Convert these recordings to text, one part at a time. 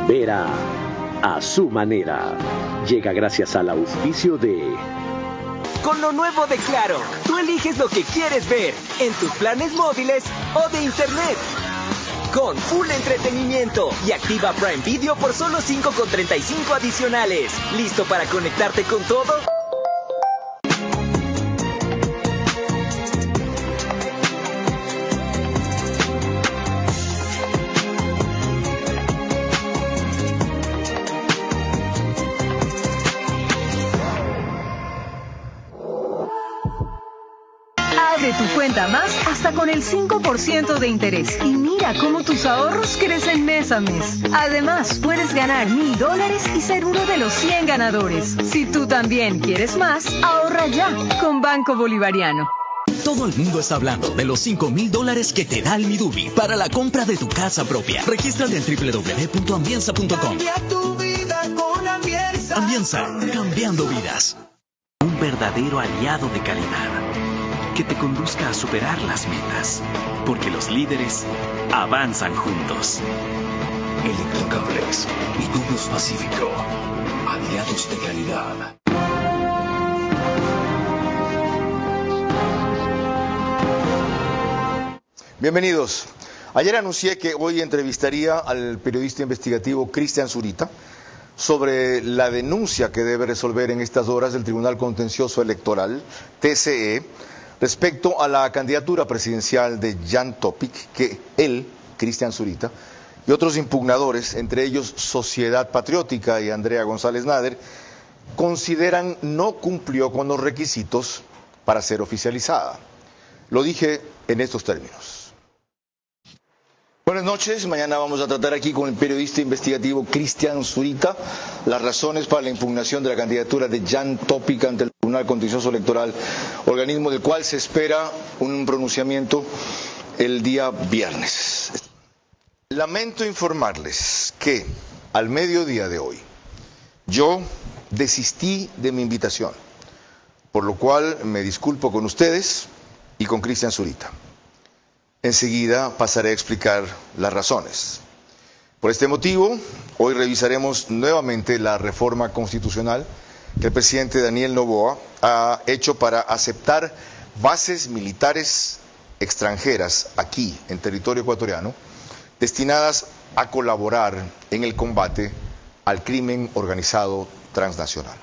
Vera a su manera. Llega gracias al auspicio de... Con lo nuevo de Claro, tú eliges lo que quieres ver en tus planes móviles o de internet. Con full entretenimiento y activa Prime Video por solo $5.35 adicionales. ¿Listo para conectarte con todo? Abre tu cuenta más hasta con el 5% de interés. Y mira cómo tus ahorros crecen mes a mes. Además, puedes ganar $1,000 y ser uno de los 100 ganadores. Si tú también quieres más, ahorra ya con Banco Bolivariano. Todo el mundo está hablando de los $5,000 que te da el Midubi para la compra de tu casa propia. Regístrate en www.ambienza.com. Cambia tu vida con Ambienza. Ambienza, cambiando vidas. Un verdadero aliado de calidad que te conduzca a superar las metas, porque los líderes avanzan juntos. Electrocables y Tubos Pacífico, aliados de calidad. Bienvenidos. Ayer anuncié que hoy entrevistaría al periodista investigativo Cristian Zurita sobre la denuncia que debe resolver en estas horas el Tribunal Contencioso Electoral, TCE, respecto a la candidatura presidencial de Jan Topic, que él, Cristian Zurita, y otros impugnadores, entre ellos Sociedad Patriótica y Andrea González Nader, consideran no cumplió con los requisitos para ser oficializada. Lo dije en estos términos. Buenas noches, mañana vamos a tratar aquí con el periodista investigativo Cristian Zurita las razones para la impugnación de la candidatura de Jan Topic ante el Tribunal Contencioso Electoral, organismo del cual se espera un pronunciamiento el día viernes. Lamento informarles que al mediodía de hoy yo desistí de mi invitación, por lo cual me disculpo con ustedes y con Cristian Zurita. Enseguida pasaré a explicar las razones. Por este motivo, hoy revisaremos nuevamente la reforma constitucional que el presidente Daniel Noboa ha hecho para aceptar bases militares extranjeras aquí, en territorio ecuatoriano, destinadas a colaborar en el combate al crimen organizado transnacional.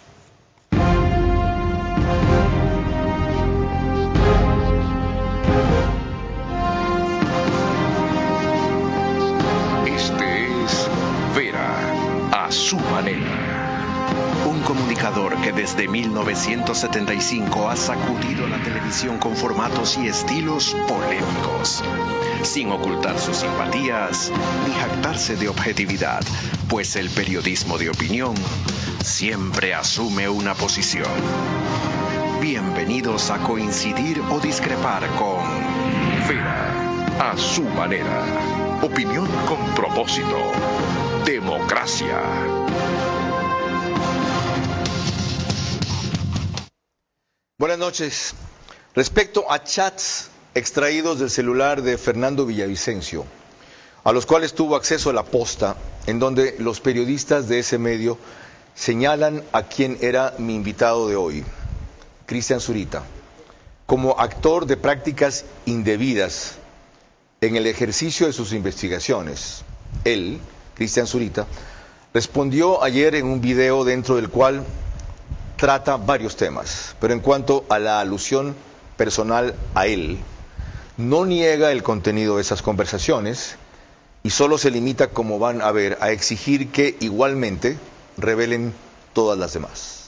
Su manera. Un comunicador que desde 1975 ha sacudido la televisión con formatos y estilos polémicos, sin ocultar sus simpatías ni jactarse de objetividad, pues el periodismo de opinión siempre asume una posición. Bienvenidos a coincidir o discrepar con Vera a su manera. Opinión con propósito. Democracia. Buenas noches. Respecto a chats extraídos del celular de Fernando Villavicencio, a los cuales tuvo acceso La Posta, en donde los periodistas de ese medio señalan a quien era mi invitado de hoy, Cristian Zurita, como actor de prácticas indebidas en el ejercicio de sus investigaciones. Él, Cristian Zurita, respondió ayer en un video dentro del cual trata varios temas, pero en cuanto a la alusión personal a él, no niega el contenido de esas conversaciones y solo se limita, como van a ver, a exigir que igualmente revelen todas las demás.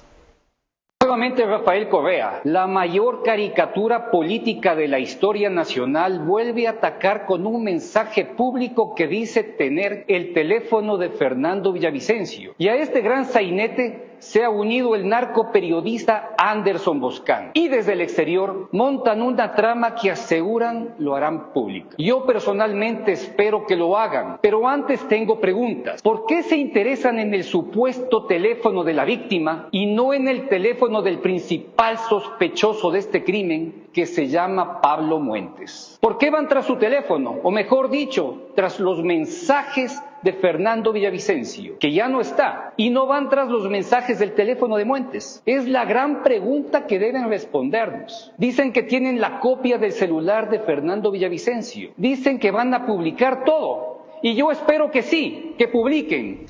Nuevamente Rafael Correa, la mayor caricatura política de la historia nacional, vuelve a atacar con un mensaje público que dice tener el teléfono de Fernando Villavicencio. Y a este gran sainete se ha unido el narcoperiodista Anderson Boscán. Y desde el exterior montan una trama que aseguran lo harán pública. Yo personalmente espero que lo hagan, pero antes tengo preguntas. ¿Por qué se interesan en el supuesto teléfono de la víctima y no en el teléfono del principal sospechoso de este crimen, que se llama Pablo Muentes? ¿Por qué van tras su teléfono? O mejor dicho, tras los mensajes de Fernando Villavicencio, que ya no está, y no van tras los mensajes del teléfono de Muentes? Es la gran pregunta que deben respondernos. Dicen que tienen la copia del celular de Fernando Villavicencio. Dicen que van a publicar todo. Y yo espero que sí, que publiquen.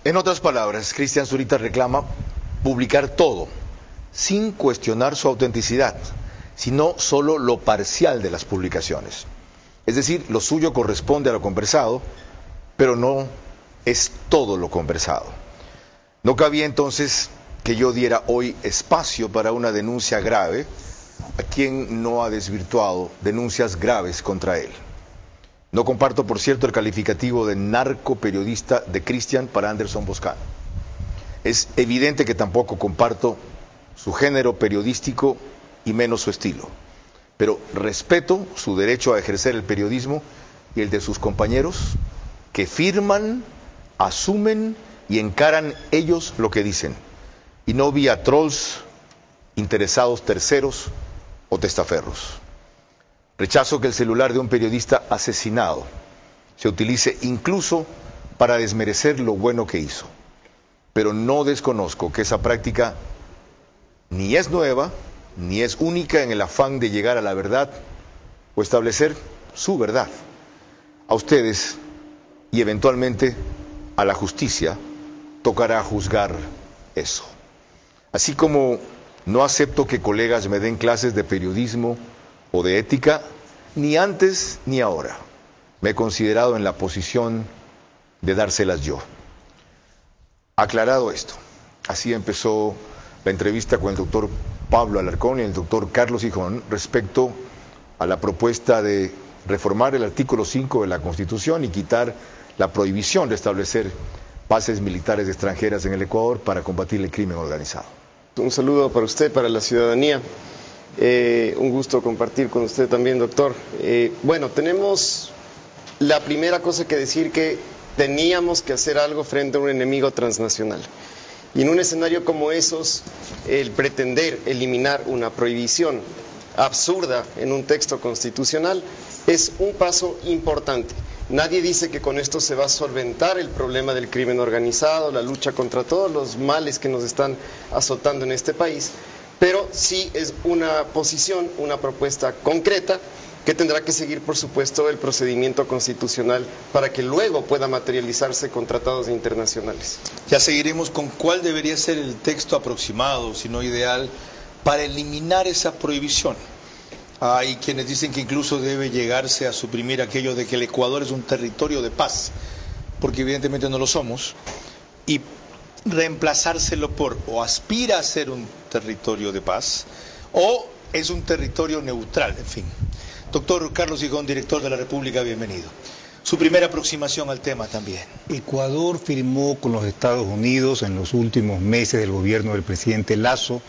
En otras palabras, Cristian Zurita reclama publicar todo, sin cuestionar su autenticidad, sino solo lo parcial de las publicaciones. Es decir, lo suyo corresponde a lo conversado, pero no es todo lo conversado. No cabía entonces que yo diera hoy espacio para una denuncia grave a quien no ha desvirtuado denuncias graves contra él. No comparto, por cierto, el calificativo de narcoperiodista de Cristian para Anderson Boscán. Es evidente que tampoco comparto su género periodístico y menos su estilo, pero respeto su derecho a ejercer el periodismo y el de sus compañeros que firman, asumen y encaran ellos lo que dicen, y no vía trolls, interesados terceros o testaferros. Rechazo que el celular de un periodista asesinado se utilice incluso para desmerecer lo bueno que hizo, pero no desconozco que esa práctica ni es nueva, ni es única en el afán de llegar a la verdad o establecer su verdad. A ustedes y eventualmente a la justicia tocará juzgar eso. Así como no acepto que colegas me den clases de periodismo o de ética, ni antes ni ahora me he considerado en la posición de dárselas yo. Aclarado esto, así empezó la entrevista con el doctor Pablo Alarcón y el doctor Carlos Gijón respecto a la propuesta de reformar el artículo 5 de la Constitución y quitar la prohibición de establecer bases militares extranjeras en el Ecuador para combatir el crimen organizado. Un saludo para usted, para la ciudadanía. Un gusto compartir con usted también, doctor. Bueno, tenemos la primera cosa que decir, que teníamos que hacer algo frente a un enemigo transnacional. Y en un escenario como esos, el pretender eliminar una prohibición absurda en un texto constitucional es un paso importante. Nadie dice que con esto se va a solventar el problema del crimen organizado, la lucha contra todos los males que nos están azotando en este país, pero sí es una posición, una propuesta concreta que tendrá que seguir, por supuesto, el procedimiento constitucional para que luego pueda materializarse con tratados internacionales. Ya seguiremos con cuál debería ser el texto aproximado, si no ideal, para eliminar esa prohibición. Hay quienes dicen que incluso debe llegarse a suprimir aquello de que el Ecuador es un territorio de paz, porque evidentemente no lo somos, y reemplazárselo por o aspira a ser un territorio de paz o es un territorio neutral, en fin. Doctor Carlos Gijón, director de La República, bienvenido. Su primera aproximación al tema también. Ecuador firmó con los Estados Unidos en los últimos meses del gobierno del presidente Lasso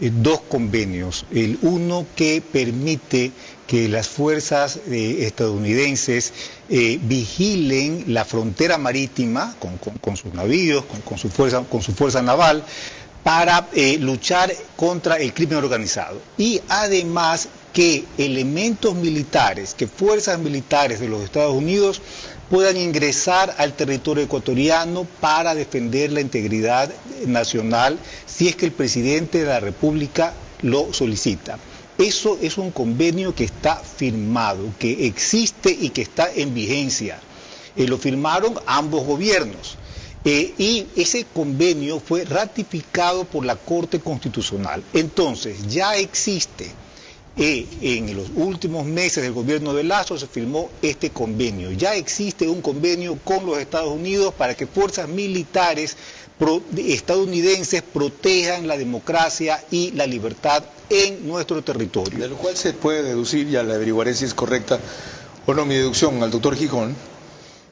dos convenios. El uno que permite que las fuerzas estadounidenses vigilen la frontera marítima con sus navíos, con su fuerza naval, para luchar contra el crimen organizado. Y además que elementos militares, que fuerzas militares de los Estados Unidos puedan ingresar al territorio ecuatoriano para defender la integridad nacional si es que el presidente de la República lo solicita. Eso es un convenio que está firmado, que existe y que está en vigencia. Lo firmaron ambos gobiernos. Y ese convenio fue ratificado por la Corte Constitucional. Entonces, ya existe. En los últimos meses del gobierno de Lasso se firmó este convenio. Ya existe un convenio con los Estados Unidos para que fuerzas militares estadounidenses protejan la democracia y la libertad en nuestro territorio. De lo cual se puede deducir, ya la averiguaré si es correcta o no mi deducción al doctor Gijón,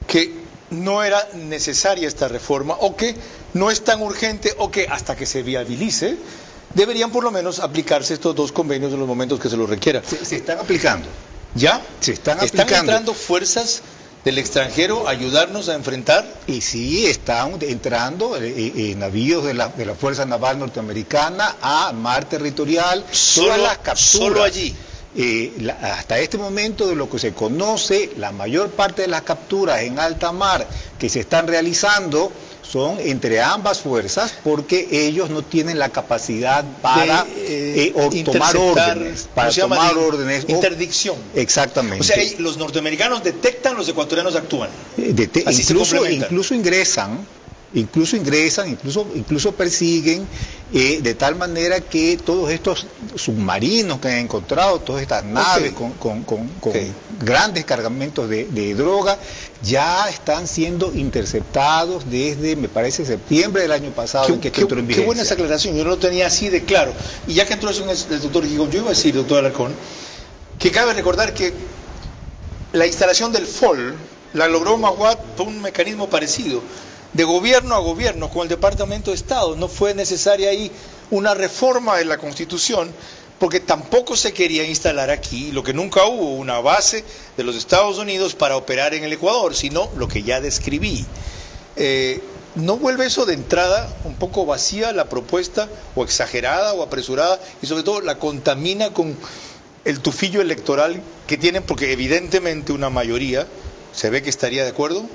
que no era necesaria esta reforma o que no es tan urgente o que hasta que se viabilice deberían por lo menos aplicarse estos dos convenios en los momentos que se los requiera. Se están aplicando. ¿Ya? Se están aplicando. ¿Están entrando fuerzas del extranjero a ayudarnos a enfrentar? Y sí, están entrando navíos de la Fuerza Naval Norteamericana a mar territorial. Solo allí. hasta este momento, de lo que se conoce, la mayor parte de las capturas en alta mar que se están realizando son entre ambas fuerzas, porque ellos no tienen la capacidad para tomar órdenes. Para tomar órdenes. Interdicción. Exactamente. O sea, los norteamericanos detectan, los ecuatorianos actúan. Incluso ingresan, incluso persiguen, de tal manera que todos estos submarinos que han encontrado, todas estas naves con grandes cargamentos de droga, ya están siendo interceptados desde, me parece, septiembre del año pasado. Qué buena esa aclaración, yo no lo tenía así de claro. Y ya que entró eso el doctor Gijón, yo iba a decir, doctor Alarcón, que cabe recordar que la instalación del FOL la logró Maguad por un mecanismo parecido, de gobierno a gobierno, con el Departamento de Estado. No fue necesaria ahí una reforma de la Constitución, porque tampoco se quería instalar aquí, lo que nunca hubo, una base de los Estados Unidos para operar en el Ecuador, sino lo que ya describí. ¿No vuelve eso de entrada un poco vacía la propuesta, o exagerada, o apresurada, y sobre todo la contamina con el tufillo electoral que tienen, porque evidentemente una mayoría se ve que estaría de acuerdo?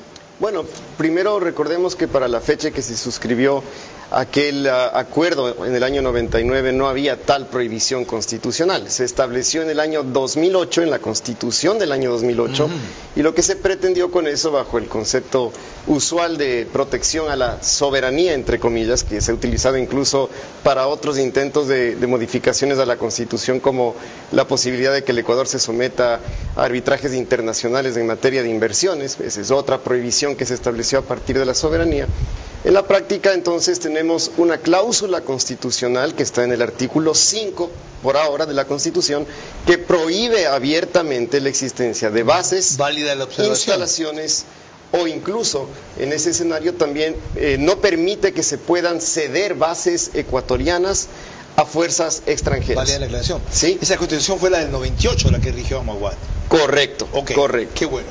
Bueno, primero recordemos que para la fecha que se suscribió aquel acuerdo en el año 99 no había tal prohibición constitucional. Se estableció en el año 2008, en la Constitución del año 2008, y lo que se pretendió con eso, bajo el concepto usual de protección a la soberanía, entre comillas, que se ha utilizado incluso para otros intentos de modificaciones a la Constitución, como la posibilidad de que el Ecuador se someta a arbitrajes internacionales en materia de inversiones. Esa es otra prohibición que se estableció a partir de la soberanía. En la práctica, entonces, tenemos una cláusula constitucional que está en el artículo 5, por ahora, de la Constitución, que prohíbe abiertamente la existencia de bases, instalaciones, o incluso, en ese escenario también, no permite que se puedan ceder bases ecuatorianas a fuerzas extranjeras. Vale la aclaración. ¿Sí? Esa Constitución fue la del 98, la que rigió a Maguad. Correcto, correcto. Qué bueno.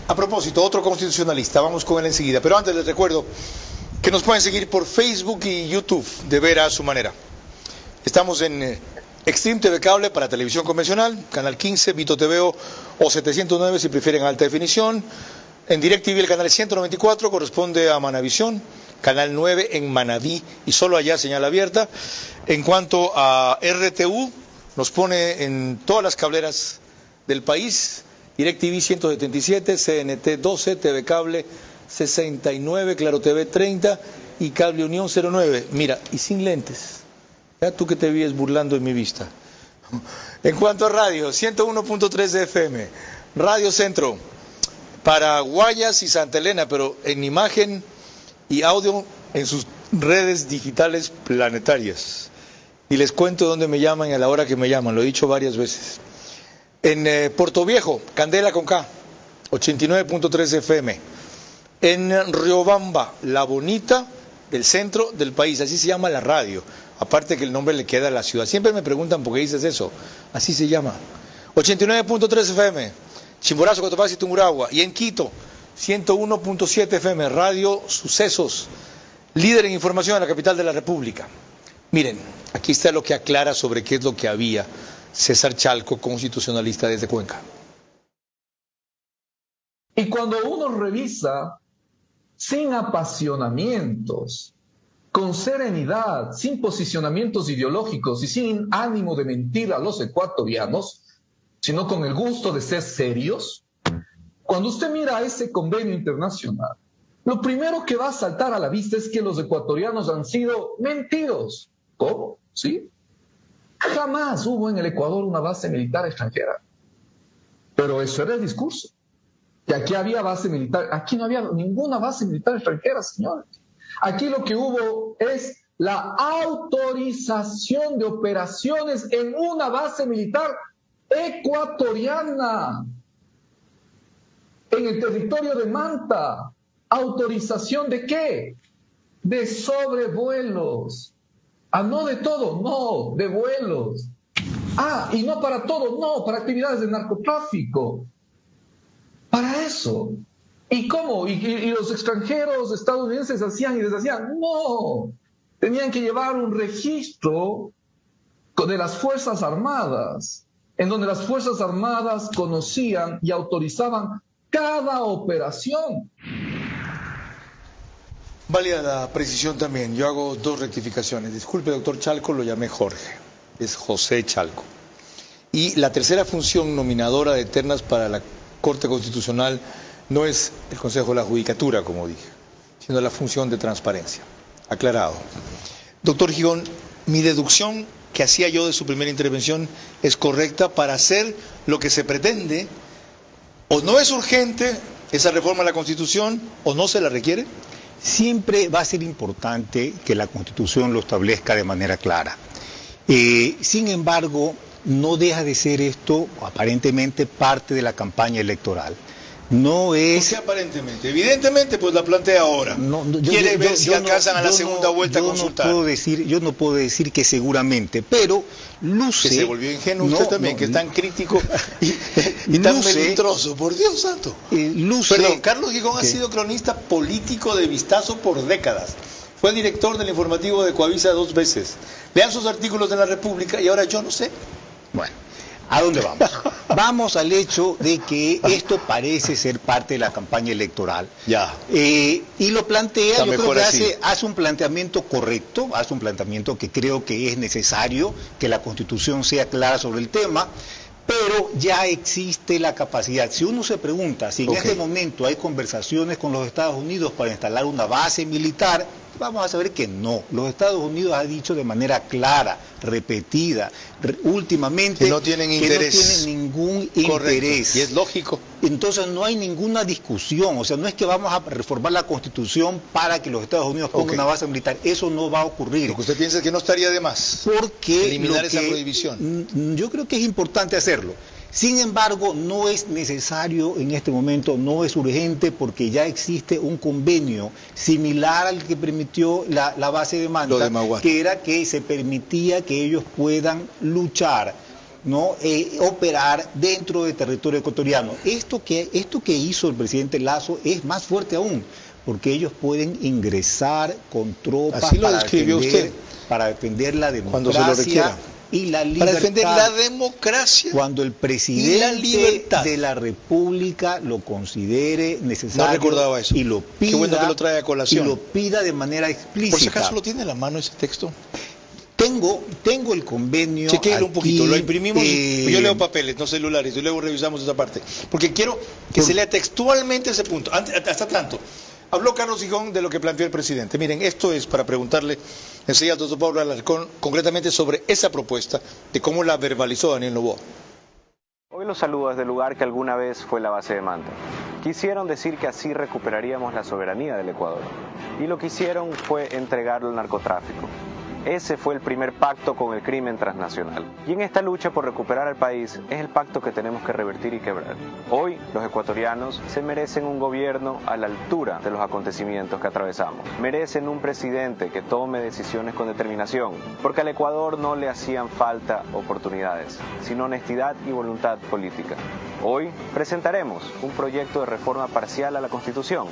A propósito, otro constitucionalista, vamos con él enseguida, pero antes les recuerdo que nos pueden seguir por Facebook y YouTube, de ver a su manera. Estamos en Extreme TV Cable para televisión convencional, Canal 15, Vito TVO o 709 si prefieren alta definición. En DirecTV el canal 194 corresponde a Manavisión, Canal 9 en Manaví y solo allá señal abierta. En cuanto a RTU, nos pone en todas las cableras del país, DirecTV 177, CNT 12, TV Cable 69, Claro TV 30 y Cable Unión 09. Mira, y sin lentes. Ya tú que te vives burlando en mi vista. En cuanto a radio, 101.3 de FM, Radio Centro, para Guayas y Santa Elena, pero en imagen y audio en sus redes digitales planetarias. Y les cuento dónde me llaman y a la hora que me llaman, lo he dicho varias veces. En Puerto Viejo, Candela con K, 89.3 FM. En Riobamba, La Bonita, del centro del país, así se llama la radio, aparte que el nombre le queda a la ciudad. Siempre me preguntan por qué dices eso, así se llama. 89.3 FM, Chimborazo, Cotopaxi y Tungurahua. Y en Quito, 101.7 FM, Radio Sucesos, líder en información en la capital de la República. Miren, aquí está lo que aclara sobre qué es lo que había César Chalco, constitucionalista desde Cuenca. Y cuando uno revisa sin apasionamientos, con serenidad, sin posicionamientos ideológicos y sin ánimo de mentir a los ecuatorianos, sino con el gusto de ser serios, cuando usted mira ese convenio internacional, lo primero que va a saltar a la vista es que los ecuatorianos han sido mentidos. ¿Cómo? ¿Sí? Jamás hubo en el Ecuador una base militar extranjera. Pero eso era el discurso. Que aquí había base militar. Aquí no había ninguna base militar extranjera, señores. Aquí lo que hubo es la autorización de operaciones en una base militar ecuatoriana, en el territorio de Manta. ¿Autorización de qué? De sobrevuelos. Ah, no de todo, no, de vuelos. Ah, y no para todo, no, para actividades de narcotráfico. Para eso. ¿Y cómo? ¿Y los extranjeros estadounidenses hacían y deshacían? No. Tenían que llevar un registro de las Fuerzas Armadas. en donde las Fuerzas Armadas conocían y autorizaban cada operación. Válida la precisión también. Yo hago dos rectificaciones. Disculpe, doctor Chalco, lo llamé Jorge. Es José Chalco. Y la tercera función nominadora de ternas para la Corte Constitucional no es el Consejo de la Judicatura, como dije, sino la función de transparencia. Aclarado. Doctor Gijón, mi deducción que hacía yo de su primera intervención es correcta para hacer lo que se pretende. ¿O no es urgente esa reforma a la Constitución o no se la requiere? Siempre va a ser importante que la Constitución lo establezca de manera clara. Sin embargo, no deja de ser esto aparentemente parte de la campaña electoral. No es... ¿Por qué aparentemente? Evidentemente, pues la plantea ahora. Quiere ver si alcanzan a la segunda vuelta a consultar. Yo no puedo decir que seguramente, pero luce... Que se volvió ingenuo usted también, que es tan crítico y tan melindroso, por Dios santo. Perdón, Carlos Gijón ha sido cronista político de Vistazo por décadas. Fue director del informativo de Coavisa 2 veces. Lean sus artículos en La República y ahora yo no sé. Bueno, ¿a dónde vamos? Vamos al hecho de que esto parece ser parte de la campaña electoral. Ya. Y lo plantea, yo creo que hace un planteamiento correcto, hace un planteamiento que creo que es necesario, que la Constitución sea clara sobre el tema, pero ya existe la capacidad. Si uno se pregunta si en este momento hay conversaciones con los Estados Unidos para instalar una base militar, vamos a saber que no. Los Estados Unidos han dicho de manera clara, repetida, últimamente que no tienen interés. Que no tienen ningún interés. Y es lógico. Entonces no hay ninguna discusión, o sea, no es que vamos a reformar la Constitución para que los Estados Unidos pongan una base militar, eso no va a ocurrir. Lo que usted piensa es que no estaría de más eliminar esa prohibición. Yo creo que es importante hacerlo. Sin embargo, no es necesario en este momento, no es urgente, porque ya existe un convenio similar al que permitió la base de Manta, que era que se permitía que ellos puedan luchar, ¿no? Operar dentro del territorio ecuatoriano. Esto que hizo el presidente Lasso es más fuerte aún, porque ellos pueden ingresar con tropas para defender la democracia. Cuando se lo requiera. Y la libertad, para defender la democracia, cuando el presidente de la República lo considere necesario. No recordaba eso. Y lo pida, qué bueno que lo trae a colación. Y lo pida de manera explícita. ¿Por si acaso lo tiene en la mano ese texto? Tengo el convenio. Chequéelo un poquito, lo imprimimos. Yo leo papeles, no celulares, y luego revisamos esa parte. Porque quiero que se lea textualmente ese punto. Hasta tanto. Habló Carlos Gijón de lo que planteó el presidente. Miren, esto es para preguntarle enseguida al doctor Pablo Alarcón concretamente sobre esa propuesta de cómo la verbalizó Daniel Noboa. Hoy los saludo desde el lugar que alguna vez fue la base de Manta. Quisieron decir que así recuperaríamos la soberanía del Ecuador. Y lo que hicieron fue entregarlo al narcotráfico. Ese fue el primer pacto con el crimen transnacional. Y en esta lucha por recuperar el país es el pacto que tenemos que revertir y quebrar. Hoy los ecuatorianos se merecen un gobierno a la altura de los acontecimientos que atravesamos. Merecen un presidente que tome decisiones con determinación, porque al Ecuador no le hacían falta oportunidades, sino honestidad y voluntad política. Hoy presentaremos un proyecto de reforma parcial a la Constitución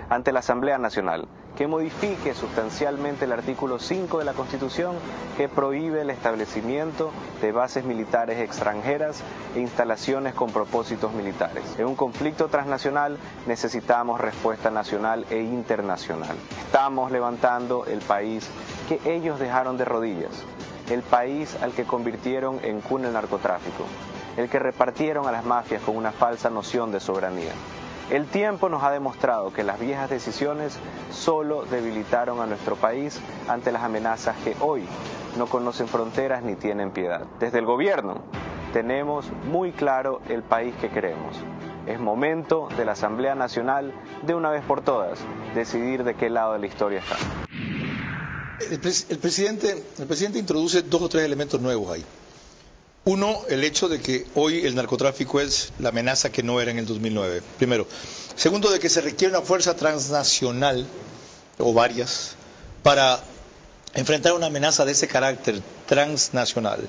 ante la Asamblea Nacional, que modifique sustancialmente el artículo 5 de la Constitución, que prohíbe el establecimiento de bases militares extranjeras e instalaciones con propósitos militares. En un conflicto transnacional necesitamos respuesta nacional e internacional. Estamos levantando el país que ellos dejaron de rodillas, el país al que convirtieron en cuna del narcotráfico, el que repartieron a las mafias con una falsa noción de soberanía. El tiempo nos ha demostrado que las viejas decisiones solo debilitaron a nuestro país ante las amenazas que hoy no conocen fronteras ni tienen piedad. Desde el gobierno tenemos muy claro el país que queremos. Es momento de la Asamblea Nacional, de una vez por todas, decidir de qué lado de la historia está. El presidente introduce 2 o 3 elementos nuevos ahí. Uno, el hecho de que hoy el narcotráfico es la amenaza que no era en el 2009, primero. Segundo, de que se requiere una fuerza transnacional, o varias, para enfrentar una amenaza de ese carácter transnacional.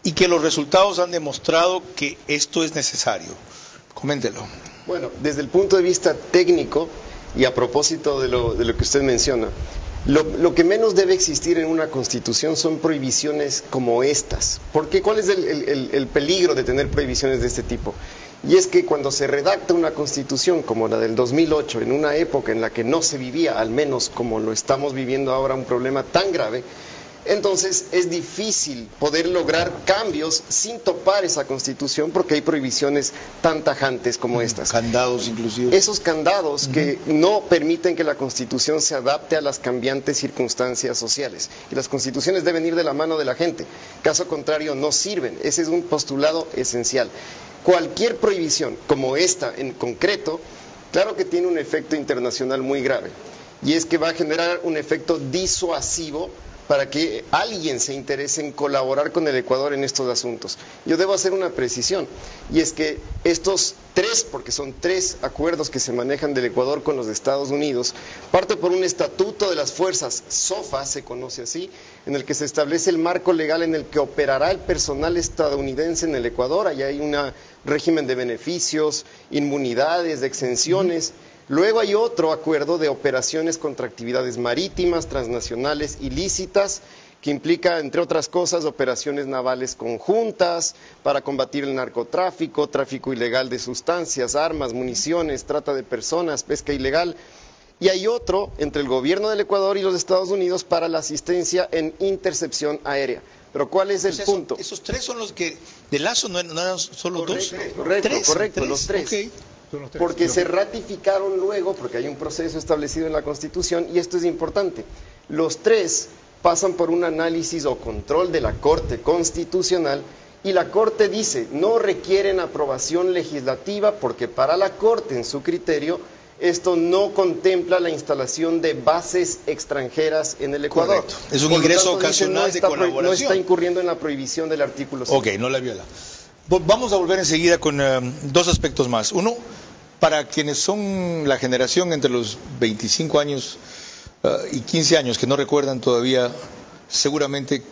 Y que los resultados han demostrado que esto es necesario. Coméntelo. Bueno, desde el punto de vista técnico, y a propósito de lo que usted menciona, Lo que menos debe existir en una constitución son prohibiciones como estas. Porque ¿cuál es el peligro de tener prohibiciones de este tipo? Y es que cuando se redacta una constitución como la del 2008, en una época en la que no se vivía, al menos como lo estamos viviendo ahora, un problema tan grave, entonces es difícil poder lograr cambios sin topar esa constitución porque hay prohibiciones tan tajantes como estas. Candados inclusive. Esos candados que no permiten que la constitución se adapte a las cambiantes circunstancias sociales. Y las constituciones deben ir de la mano de la gente. Caso contrario no sirven. Ese es un postulado esencial. Cualquier prohibición como esta en concreto, claro que tiene un efecto internacional muy grave. Y es que va a generar un efecto disuasivo para que alguien se interese en colaborar con el Ecuador en estos asuntos. Yo debo hacer una precisión, y es que estos tres, porque son tres acuerdos que se manejan del Ecuador con los Estados Unidos, parte por un estatuto de las fuerzas, SOFA se conoce así, en el que se establece el marco legal en el que operará el personal estadounidense en el Ecuador. Allá hay un régimen de beneficios, inmunidades, de exenciones. Luego hay otro acuerdo de operaciones contra actividades marítimas, transnacionales, ilícitas, que implica, entre otras cosas, operaciones navales conjuntas para combatir el narcotráfico, tráfico ilegal de sustancias, armas, municiones, trata de personas, pesca ilegal. Y hay otro entre el gobierno del Ecuador y los Estados Unidos para la asistencia en intercepción aérea. Pero ¿cuál es el punto? Esos tres son los que, de Lazo no eran solo dos. Correcto, los tres. Okay. Porque se ratificaron luego, porque hay un proceso establecido en la Constitución, y esto es importante. Los tres pasan por un análisis o control de la Corte Constitucional, y la Corte dice, no requieren aprobación legislativa, porque para la Corte, en su criterio, esto no contempla la instalación de bases extranjeras en el Ecuador. Correcto. Es un ingreso ocasional de colaboración. No está incurriendo en la prohibición del artículo 5. Ok, no la viola. Vamos a volver enseguida con dos aspectos más. Uno, para quienes son la generación entre los 25 años y 15 años que no recuerdan todavía seguramente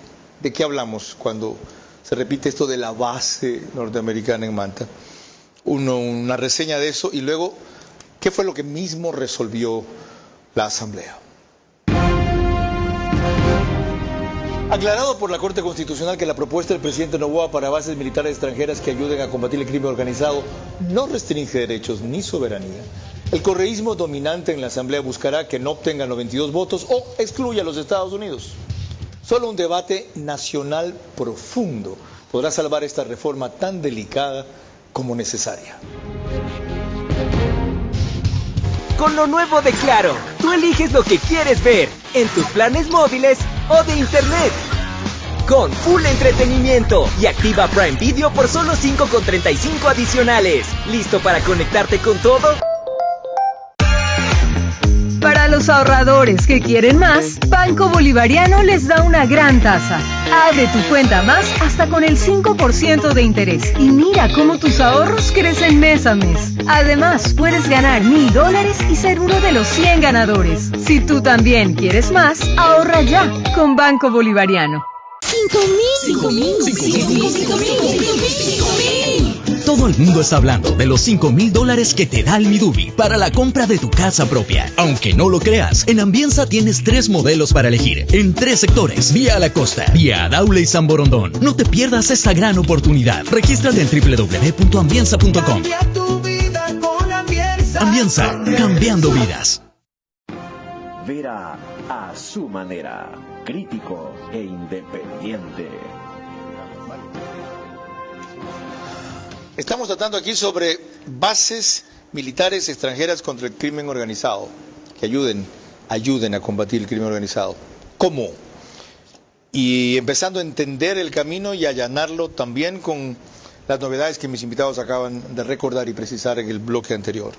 de qué hablamos cuando se repite esto de la base norteamericana en Manta. Una reseña de eso y luego, ¿qué fue lo que mismo resolvió la Asamblea? Aclarado por la Corte Constitucional que la propuesta del presidente Noboa para bases militares extranjeras que ayuden a combatir el crimen organizado no restringe derechos ni soberanía, el correísmo dominante en la Asamblea buscará que no obtenga 92 votos o excluya a los Estados Unidos. Solo un debate nacional profundo podrá salvar esta reforma tan delicada como necesaria. Con lo nuevo de Claro, tú eliges lo que quieres ver en tus planes móviles o de internet. Con full entretenimiento y activa Prime Video por solo $5.35 adicionales. ¿Listo para conectarte con todo? Para los ahorradores que quieren más, Banco Bolivariano les da una gran tasa. Abre tu cuenta más hasta con el 5% de interés y mira cómo tus ahorros crecen mes a mes. Además, puedes ganar $1,000 y ser uno de los 100 ganadores. Si tú también quieres más, ahorra ya con Banco Bolivariano. 5.000. Todo el mundo está hablando de los $5,000 que te da el Midubi para la compra de tu casa propia. Aunque no lo creas, en Ambienza tienes 3 modelos para elegir, en 3 sectores, vía La Costa, vía Daule y San Borondón. No te pierdas esta gran oportunidad. Regístrate en www.ambienza.com. Cambia tu vida con Ambienza. Ambienza, cambiando vidas. Verá a su manera, crítico e independiente. Estamos tratando aquí sobre bases militares extranjeras contra el crimen organizado, que ayuden a combatir el crimen organizado. ¿Cómo? Y empezando a entender el camino y allanarlo también con las novedades que mis invitados acaban de recordar y precisar en el bloque anterior.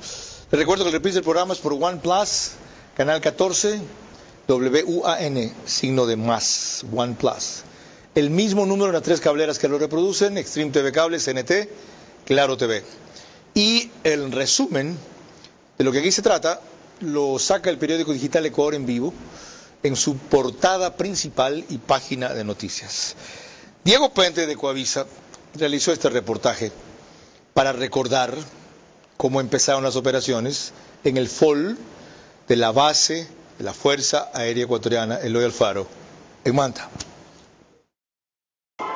Les recuerdo que el reprise del programa es por OnePlus, canal 14, WUAN, signo de más, OnePlus. El mismo número de las 3 cableras que lo reproducen, Extreme TV Cable, CNT, Claro TV. Y el resumen de lo que aquí se trata lo saca el periódico digital Ecuador en Vivo en su portada principal y página de noticias. Diego Puente de Coavisa realizó este reportaje para recordar cómo empezaron las operaciones en el FOL de la base de la Fuerza Aérea Ecuatoriana Eloy Alfaro en Manta.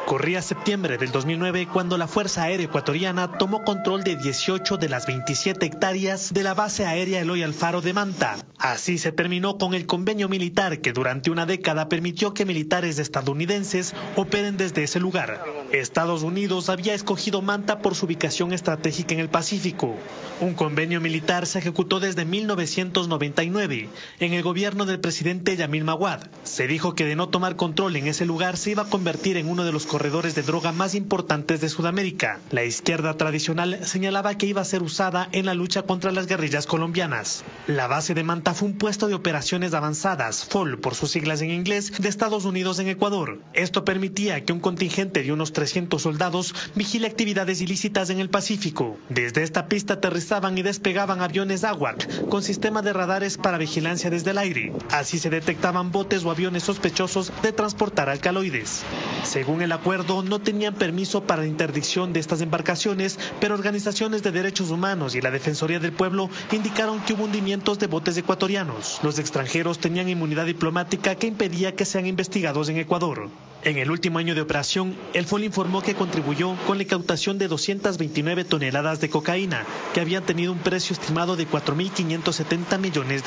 Corría septiembre del 2009 cuando la Fuerza Aérea Ecuatoriana tomó control de 18 de las 27 hectáreas de la base aérea Eloy Alfaro de Manta. Así se terminó con el convenio militar que durante una década permitió que militares estadounidenses operen desde ese lugar. Estados Unidos había escogido Manta por su ubicación estratégica en el Pacífico. Un convenio militar se ejecutó desde 1999 en el gobierno del presidente Yamil Maguad. Se dijo que de no tomar control en ese lugar se iba a convertir en uno de los corredores de droga más importantes de Sudamérica. La izquierda tradicional señalaba que iba a ser usada en la lucha contra las guerrillas colombianas. La base de Manta fue un puesto de operaciones avanzadas, FOL por sus siglas en inglés, de Estados Unidos en Ecuador. Esto permitía que un contingente de unos 300 soldados vigile actividades ilícitas en el Pacífico. Desde esta pista aterrizaban y despegaban aviones AWAC con sistema de radares para vigilancia desde el aire. Así se detectaban botes o aviones sospechosos de transportar alcaloides. Según el acuerdo, no tenían permiso para la interdicción de estas embarcaciones, pero organizaciones de derechos humanos y la Defensoría del Pueblo indicaron que hubo hundimientos de botes ecuatorianos. Los extranjeros tenían inmunidad diplomática que impedía que sean investigados en Ecuador. En el último año de operación, el FOL informó que contribuyó con la incautación de 229 toneladas de cocaína, que habían tenido un precio estimado de $4.570 millones.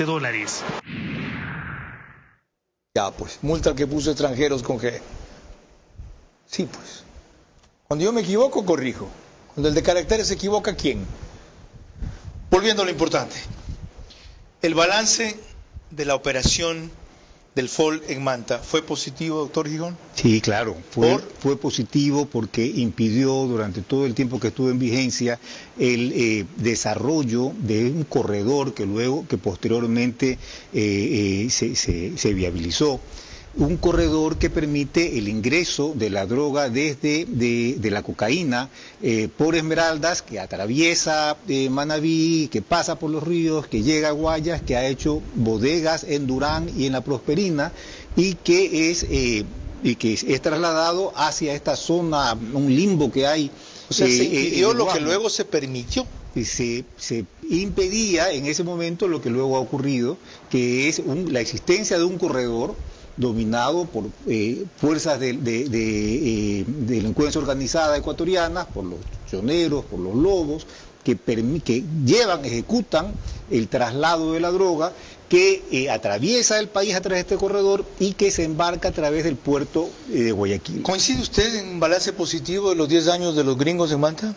Ya, pues, multa que puso extranjeros con G. Sí, pues. Cuando yo me equivoco, corrijo. Cuando el de caracteres se equivoca, ¿quién? Volviendo a lo importante. El balance de la operación del FOL en Manta, ¿fue positivo, doctor Gijón? Sí, claro, fue positivo porque impidió durante todo el tiempo que estuvo en vigencia el desarrollo de un corredor que posteriormente se viabilizó. Un corredor que permite el ingreso de la droga desde de la cocaína por Esmeraldas, que atraviesa Manabí, que pasa por los ríos, que llega a Guayas, que ha hecho bodegas en Durán y en La Prosperina, y que es trasladado hacia esta zona, un limbo que hay. O sea, se impidió lo que luego se permitió. Se impedía en ese momento lo que luego ha ocurrido, que es la existencia de un corredor dominado por fuerzas de delincuencia organizada ecuatorianas, por los choneros, por los lobos, que ejecutan el traslado de la droga, que atraviesa el país a través de este corredor y que se embarca a través del puerto de Guayaquil. ¿Coincide usted en un balance positivo de los 10 años de los gringos en Manta?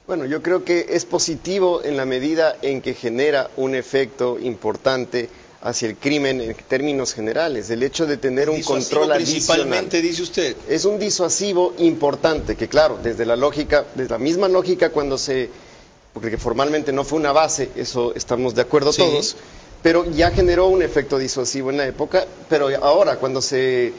Bueno, yo creo que es positivo en la medida en que genera un efecto importante hacia el crimen en términos generales. El hecho de tener un control adicional. Principalmente, dice usted. Es un disuasivo importante, que claro, desde la misma lógica porque formalmente no fue una base, eso estamos de acuerdo todos, pero ya generó un efecto disuasivo en la época, pero ahora cuando se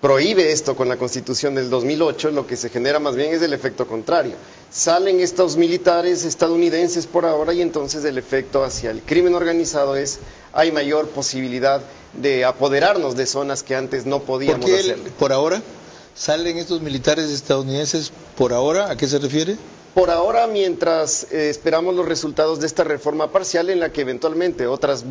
prohíbe esto con la Constitución del 2008, lo que se genera más bien es el efecto contrario. Salen estos militares estadounidenses por ahora y entonces el efecto hacia el crimen organizado hay mayor posibilidad de apoderarnos de zonas que antes no podíamos hacer. ¿Por ahora? ¿Salen estos militares estadounidenses por ahora? ¿A qué se refiere? Por ahora, mientras esperamos los resultados de esta reforma parcial en la que eventualmente otras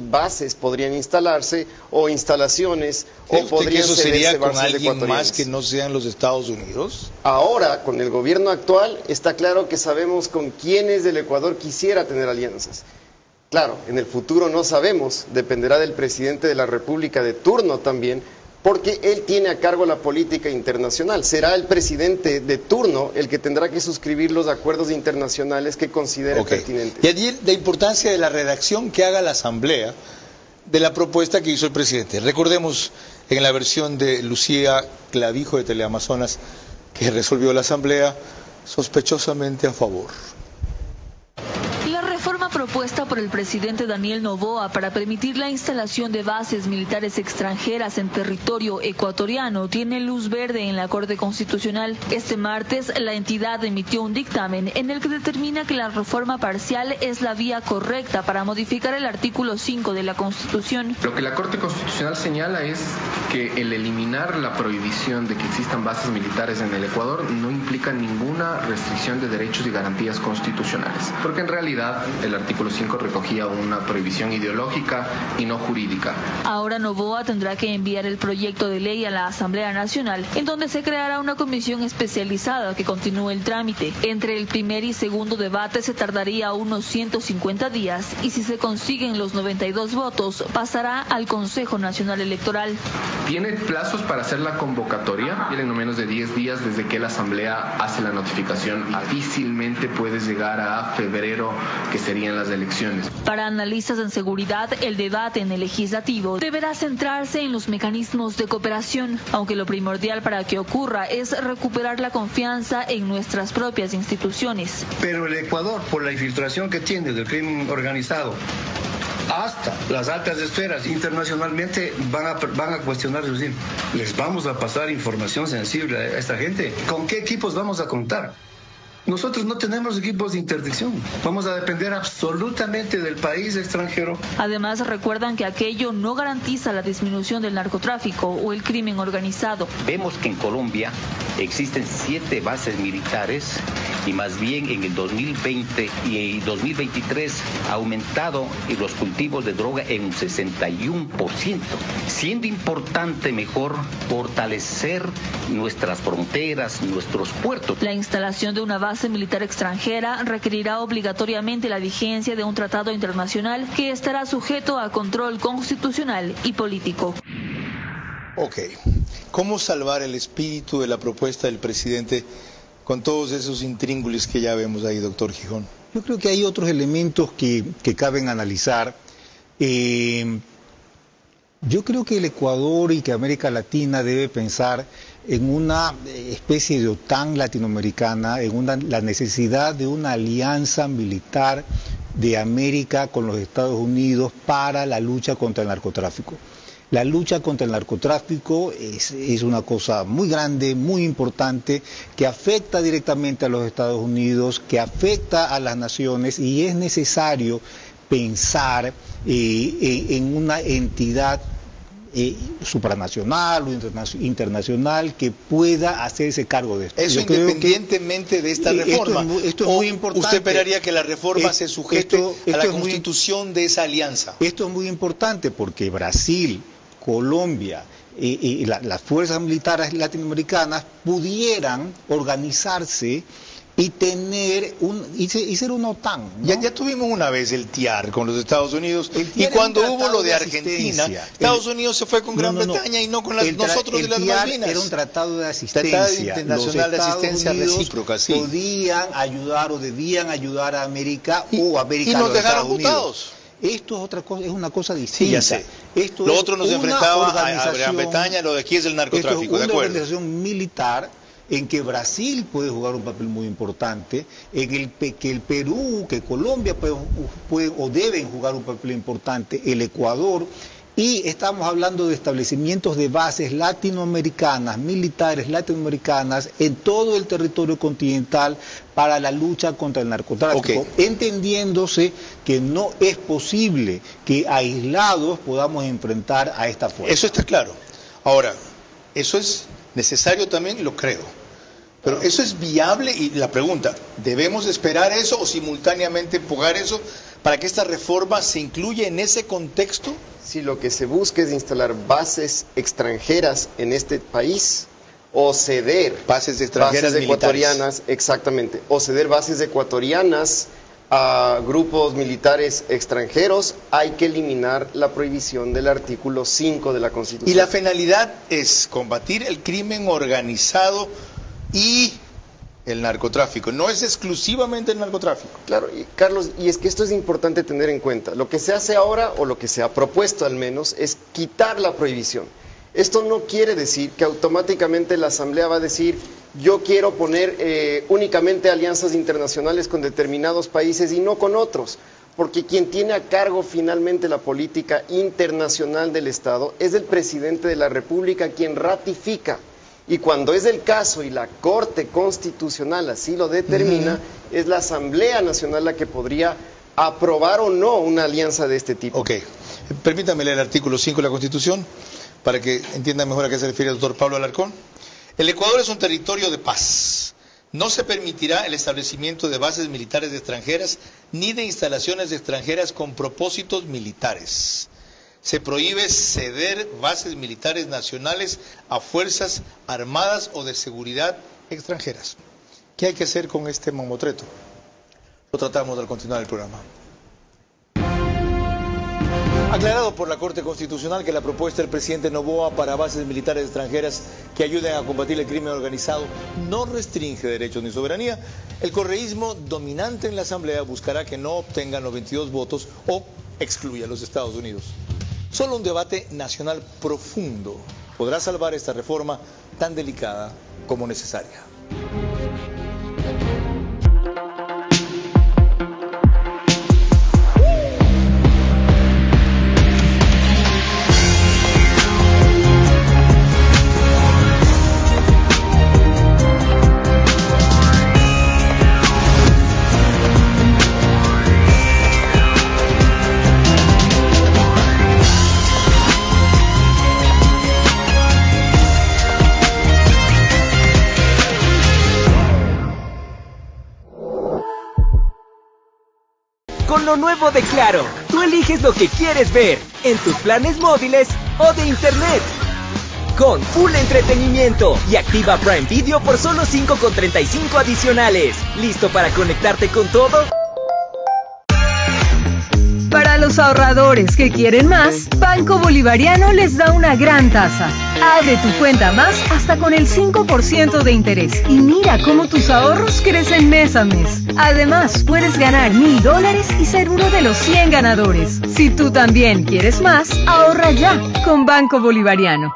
bases podrían instalarse o instalaciones o podrían eso sería con alguien más que no sean los Estados Unidos. Ahora, con el gobierno actual, está claro que sabemos con quiénes del Ecuador quisiera tener alianzas. Claro, en el futuro no sabemos, dependerá del presidente de la República de turno también, porque él tiene a cargo la política internacional. Será el presidente de turno el que tendrá que suscribir los acuerdos internacionales que considere pertinentes. Y allí la importancia de la redacción que haga la Asamblea de la propuesta que hizo el presidente. Recordemos en la versión de Lucía Clavijo de Teleamazonas que resolvió la Asamblea sospechosamente a favor. Propuesta por el presidente Daniel Noboa para permitir la instalación de bases militares extranjeras en territorio ecuatoriano tiene luz verde en la Corte Constitucional. Este martes, la entidad emitió un dictamen en el que determina que la reforma parcial es la vía correcta para modificar el artículo 5 de la Constitución. Lo que la Corte Constitucional señala es que el eliminar la prohibición de que existan bases militares en el Ecuador no implica ninguna restricción de derechos y garantías constitucionales, porque en realidad el artículo artículo 5 recogía una prohibición ideológica y no jurídica. Ahora Noboa tendrá que enviar el proyecto de ley a la Asamblea Nacional, en donde se creará una comisión especializada que continúe el trámite. Entre el primer y segundo debate se tardaría unos 150 días y si se consiguen los 92 votos, pasará al Consejo Nacional Electoral. Tiene plazos para hacer la convocatoria, tienen no menos de 10 días desde que la Asamblea hace la notificación. Difícilmente puedes llegar a febrero, que serían las elecciones. Para analistas en seguridad, el debate en el legislativo deberá centrarse en los mecanismos de cooperación, aunque lo primordial para que ocurra es recuperar la confianza en nuestras propias instituciones. Pero el Ecuador, por la infiltración que tiene del crimen organizado, hasta las altas esferas internacionalmente van a cuestionar, es decir, les vamos a pasar información sensible a esta gente. ¿Con qué equipos vamos a contar? Nosotros no tenemos equipos de interdicción. Vamos a depender absolutamente del país extranjero. Además, recuerdan que aquello no garantiza la disminución del narcotráfico o el crimen organizado. Vemos que en Colombia existen 7 bases militares y más bien en el 2020 y 2023 ha aumentado los cultivos de droga en un 61%, siendo importante mejor fortalecer nuestras fronteras, nuestros puertos. La instalación de una base militar extranjera requerirá obligatoriamente la vigencia de un tratado internacional que estará sujeto a control constitucional y político. Ok, ¿cómo salvar el espíritu de la propuesta del presidente con todos esos intríngulis que ya vemos ahí, doctor Gijón? Yo creo que hay otros elementos que caben analizar. Yo creo que el Ecuador y que América Latina debe pensar en una especie de OTAN latinoamericana, en la necesidad de una alianza militar de América con los Estados Unidos para la lucha contra el narcotráfico. La lucha contra el narcotráfico es una cosa muy grande, muy importante, que afecta directamente a los Estados Unidos, que afecta a las naciones, y es necesario pensar en una entidad supranacional o internacional que pueda hacerse cargo de esto. Eso independientemente de esta reforma. Esto es muy importante. ¿Usted esperaría que la reforma se sujete a la constitución de esa alianza? Esto es muy importante porque Brasil, Colombia y las fuerzas militares latinoamericanas pudieran organizarse y tener y ser una OTAN, ¿no? Ya tuvimos una vez el TIAR con los Estados Unidos, y cuando hubo lo de Argentina, Estados Unidos se fue con Gran Bretaña y no con nosotros y las Malvinas. Era un tratado de asistencia. Tratado internacional de asistencia recíproca, sí. Podían ayudar o debían ayudar a América o América a los dejaron Estados votados. Unidos. Esto es otra cosa, es una cosa distinta. Sí, ya sé. Lo otro nos enfrentaba a Gran Bretaña, lo de aquí es el narcotráfico, de acuerdo. Es una organización militar en que Brasil puede jugar un papel muy importante, en que el Perú, que Colombia puede o deben jugar un papel importante, el Ecuador, y estamos hablando de establecimientos de bases latinoamericanas, militares latinoamericanas, en todo el territorio continental para la lucha contra el narcotráfico, entendiéndose que no es posible que aislados podamos enfrentar a esta fuerza. Eso está claro. Ahora, eso es necesario también, lo creo. Pero ¿eso es viable? Y la pregunta, ¿debemos esperar eso o simultáneamente empujar eso para que esta reforma se incluya en ese contexto? Si lo que se busca es instalar bases extranjeras en este país, o ceder bases extranjeras ecuatorianas, exactamente, o ceder bases ecuatorianas a grupos militares extranjeros, hay que eliminar la prohibición del artículo 5 de la Constitución. Y la finalidad es combatir el crimen organizado y el narcotráfico, no es exclusivamente el narcotráfico. Claro, y Carlos, y es que esto es importante tener en cuenta. Lo que se hace ahora, o lo que se ha propuesto al menos, es quitar la prohibición. Esto no quiere decir que automáticamente la Asamblea va a decir: yo quiero poner únicamente alianzas internacionales con determinados países y no con otros, porque quien tiene a cargo finalmente la política internacional del Estado es el presidente de la República, quien ratifica. Y cuando es el caso y la Corte Constitucional así lo determina, es la Asamblea Nacional la que podría aprobar o no una alianza de este tipo. Ok, permítame leer el artículo 5 de la Constitución para que entiendan mejor a qué se refiere el doctor Pablo Alarcón. El Ecuador es un territorio de paz. No se permitirá el establecimiento de bases militares extranjeras ni de instalaciones extranjeras con propósitos militares. Se prohíbe ceder bases militares nacionales a fuerzas armadas o de seguridad extranjeras. ¿Qué hay que hacer con este mamotreto? Lo tratamos al continuar el programa. Aclarado por la Corte Constitucional que la propuesta del presidente Noboa para bases militares extranjeras que ayuden a combatir el crimen organizado no restringe derechos ni soberanía, el correísmo dominante en la Asamblea buscará que no obtengan los 22 votos o excluya a los Estados Unidos. Solo un debate nacional profundo podrá salvar esta reforma tan delicada como necesaria. Con lo nuevo de Claro, tú eliges lo que quieres ver en tus planes móviles o de internet. Con full entretenimiento y activa Prime Video por solo $5.35 adicionales. ¿Listo para conectarte con todo? Para los ahorradores que quieren más, Banco Bolivariano les da una gran tasa. Abre tu cuenta más hasta con el 5% de interés y mira cómo tus ahorros crecen mes a mes. Además, puedes ganar $1,000 y ser uno de los 100 ganadores. Si tú también quieres más, ahorra ya con Banco Bolivariano.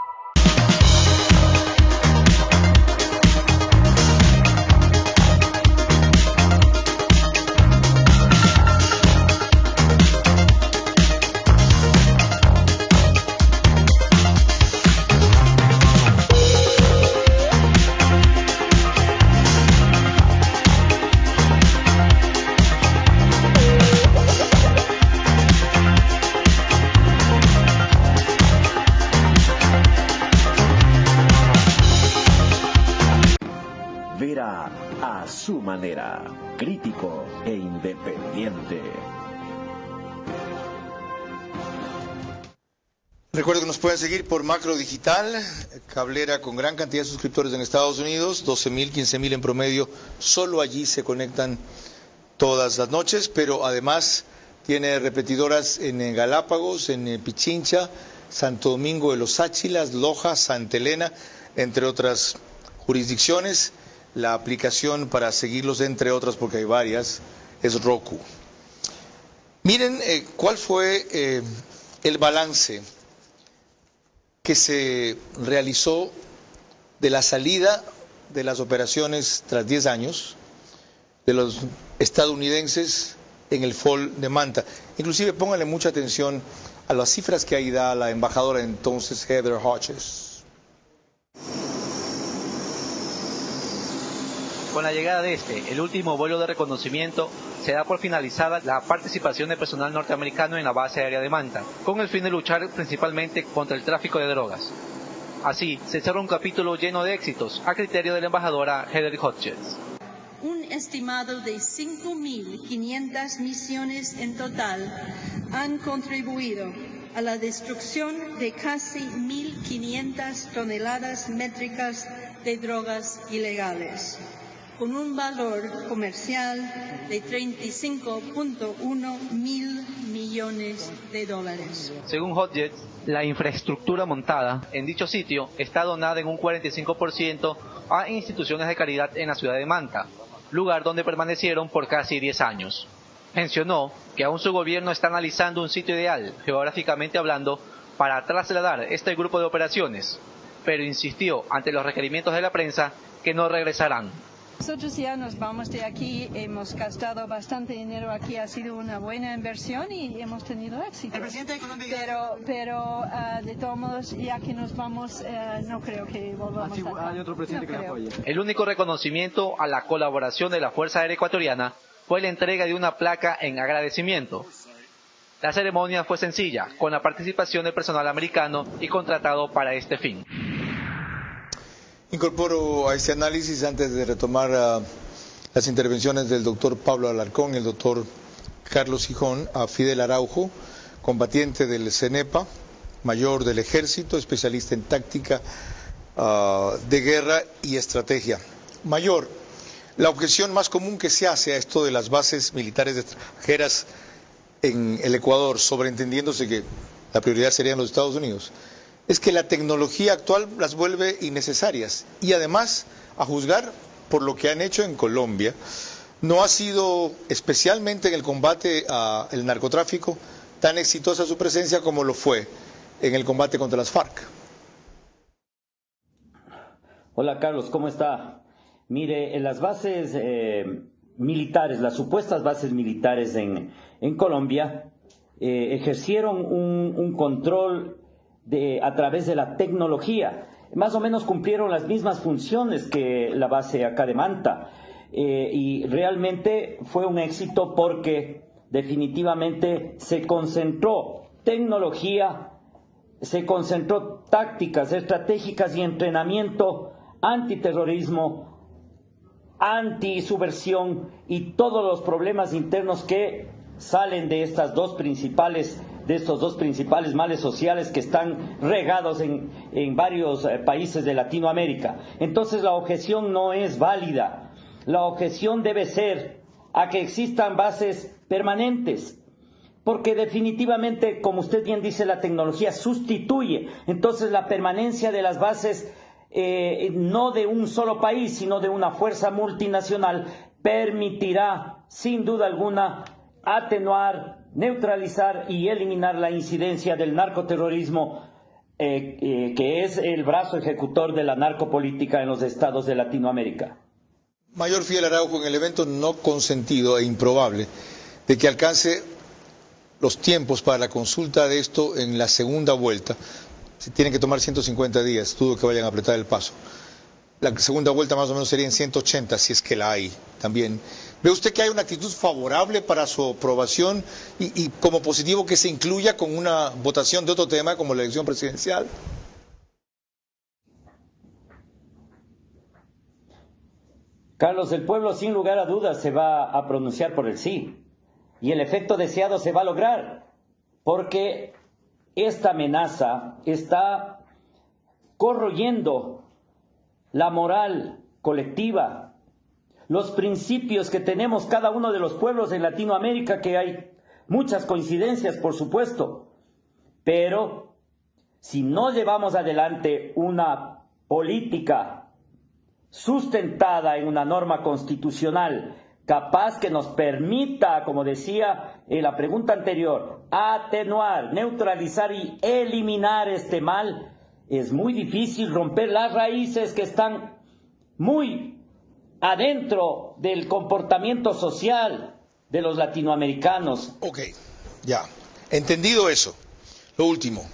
A su manera, crítico e independiente. Recuerden que nos pueden seguir por Macro Digital, cablera con gran cantidad de suscriptores en Estados Unidos, 12,000, 15,000 en promedio, solo allí se conectan todas las noches, pero además tiene repetidoras en Galápagos, en Pichincha, Santo Domingo de los Áchilas, Loja, Santa Elena, entre otras jurisdicciones. La aplicación para seguirlos, entre otras, porque hay varias, es Roku. Miren cuál fue el balance que se realizó de la salida de las operaciones tras 10 años de los estadounidenses en el Fall de Manta. Inclusive pónganle mucha atención a las cifras que ahí da la embajadora entonces, Heather Hodges. Con la llegada de el último vuelo de reconocimiento, se da por finalizada la participación de personal norteamericano en la base aérea de Manta, con el fin de luchar principalmente contra el tráfico de drogas. Así, se cerró un capítulo lleno de éxitos, a criterio de la embajadora Heather Hodges. Un estimado de 5.500 misiones en total han contribuido a la destrucción de casi 1.500 toneladas métricas de drogas ilegales, con un valor comercial de $35.1 mil millones. Según Hodges, la infraestructura montada en dicho sitio está donada en un 45% a instituciones de caridad en la ciudad de Manta, lugar donde permanecieron por casi 10 años. Mencionó que aún su gobierno está analizando un sitio ideal, geográficamente hablando, para trasladar este grupo de operaciones, pero insistió ante los requerimientos de la prensa que no regresarán. Nosotros ya nos vamos de aquí, hemos gastado bastante dinero aquí, ha sido una buena inversión y hemos tenido éxito. Pero de todos modos, ya que nos vamos, no creo que volvamos a... ¿Hay otro presidente que la apoye? El único reconocimiento a la colaboración de la Fuerza Aérea Ecuatoriana fue la entrega de una placa en agradecimiento. La ceremonia fue sencilla, con la participación del personal americano y contratado para este fin. Incorporo a este análisis, antes de retomar las intervenciones del doctor Pablo Alarcón y el doctor Carlos Gijón a Fidel Araujo, combatiente del CENEPA, mayor del Ejército, especialista en táctica de guerra y estrategia. Mayor, la objeción más común que se hace a esto de las bases militares extranjeras en el Ecuador, sobreentendiéndose que la prioridad serían los Estados Unidos, es que la tecnología actual las vuelve innecesarias y además, a juzgar por lo que han hecho en Colombia, no ha sido, especialmente en el combate al narcotráfico, tan exitosa su presencia como lo fue en el combate contra las FARC. Hola Carlos, ¿cómo está? Mire, en las bases militares, las supuestas bases militares en Colombia, ejercieron un control a través de la tecnología. Más o menos cumplieron las mismas funciones que la base acá de Manta. Y realmente fue un éxito porque definitivamente se concentró tecnología, se concentró tácticas estratégicas y entrenamiento antiterrorismo, antisubversión y todos los problemas internos que salen de estos dos principales males sociales que están regados en varios países de Latinoamérica. Entonces la objeción no es válida. La objeción debe ser a que existan bases permanentes, porque definitivamente, como usted bien dice, la tecnología sustituye. Entonces la permanencia de las bases, no de un solo país, sino de una fuerza multinacional, permitirá, sin duda alguna, atenuar, neutralizar y eliminar la incidencia del narcoterrorismo, que es el brazo ejecutor de la narcopolítica en los estados de Latinoamérica. Mayor Fidel Araujo, en el evento no consentido e improbable de que alcance los tiempos para la consulta de esto en la segunda vuelta, se tienen que tomar 150 días, dudo que vayan a apretar el paso. La segunda vuelta más o menos sería en 180, si es que la hay también. ¿Ve usted que hay una actitud favorable para su aprobación y como positivo que se incluya con una votación de otro tema como la elección presidencial? Carlos, el pueblo sin lugar a dudas se va a pronunciar por el sí y el efecto deseado se va a lograr porque esta amenaza está corroyendo la moral colectiva, los principios que tenemos cada uno de los pueblos en Latinoamérica, que hay muchas coincidencias, por supuesto, pero si no llevamos adelante una política sustentada en una norma constitucional capaz que nos permita, como decía en la pregunta anterior, atenuar, neutralizar y eliminar este mal, es muy difícil romper las raíces que están muy adentro del comportamiento social de los latinoamericanos. Ok, ya. Entendido eso, lo último.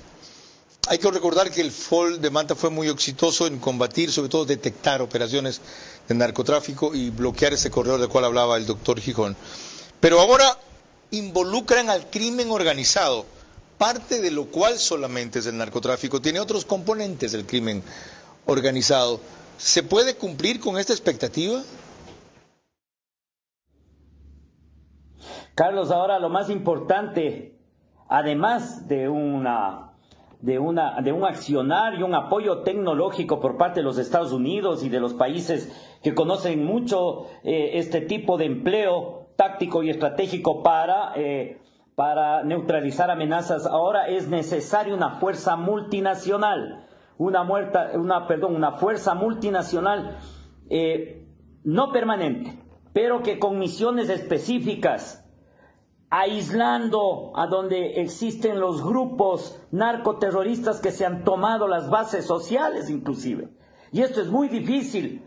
Hay que recordar que el FOL de Manta fue muy exitoso en combatir, sobre todo detectar operaciones de narcotráfico y bloquear ese corredor del cual hablaba el doctor Gijón. Pero ahora involucran al crimen organizado, parte de lo cual solamente es el narcotráfico, tiene otros componentes del crimen organizado. ¿Se puede cumplir con esta expectativa? Carlos, ahora lo más importante, además de un accionar y un apoyo tecnológico por parte de los Estados Unidos y de los países que conocen mucho este tipo de empleo táctico y estratégico para neutralizar amenazas, ahora es necesaria una fuerza multinacional, una fuerza multinacional no permanente, pero que con misiones específicas, aislando a donde existen los grupos narcoterroristas que se han tomado las bases sociales inclusive. Y esto es muy difícil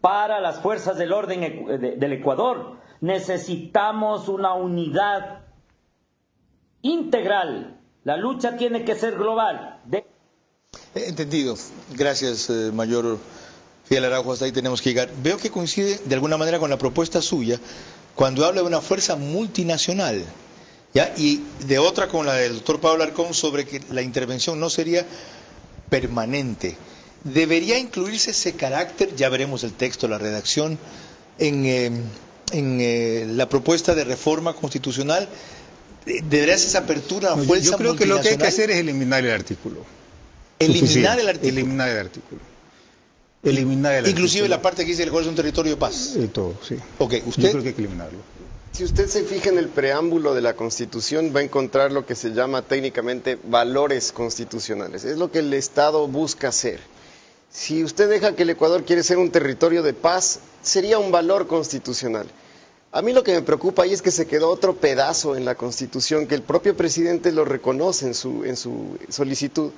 para las fuerzas del orden del Ecuador. Necesitamos una unidad integral. La lucha tiene que ser global. Entendido. Gracias, Mayor Fidel Araujo. Hasta ahí tenemos que llegar. Veo que coincide de alguna manera con la propuesta suya cuando habla de una fuerza multinacional, ¿ya? Y de otra con la del doctor Pablo Alarcón sobre que la intervención no sería permanente. ¿Debería incluirse ese carácter, ya veremos el texto, la redacción, en la propuesta de reforma constitucional, ¿debería ser esa apertura a fuerza multinacional? Yo creo que lo que hay que hacer es eliminar el artículo. Eliminar el artículo. Eliminar el artículo. Eliminar el Inclusive artículo. la parte que dice que el Ecuador es un territorio de paz. Todo, sí. Ok, ¿usted? Yo creo que hay que eliminarlo. Si usted se fija en el preámbulo de la Constitución, va a encontrar lo que se llama técnicamente valores constitucionales. Es lo que el Estado busca hacer. Si usted deja que el Ecuador quiere ser un territorio de paz, sería un valor constitucional. A mí lo que me preocupa ahí es que se quedó otro pedazo en la Constitución, que el propio presidente lo reconoce en su solicitud,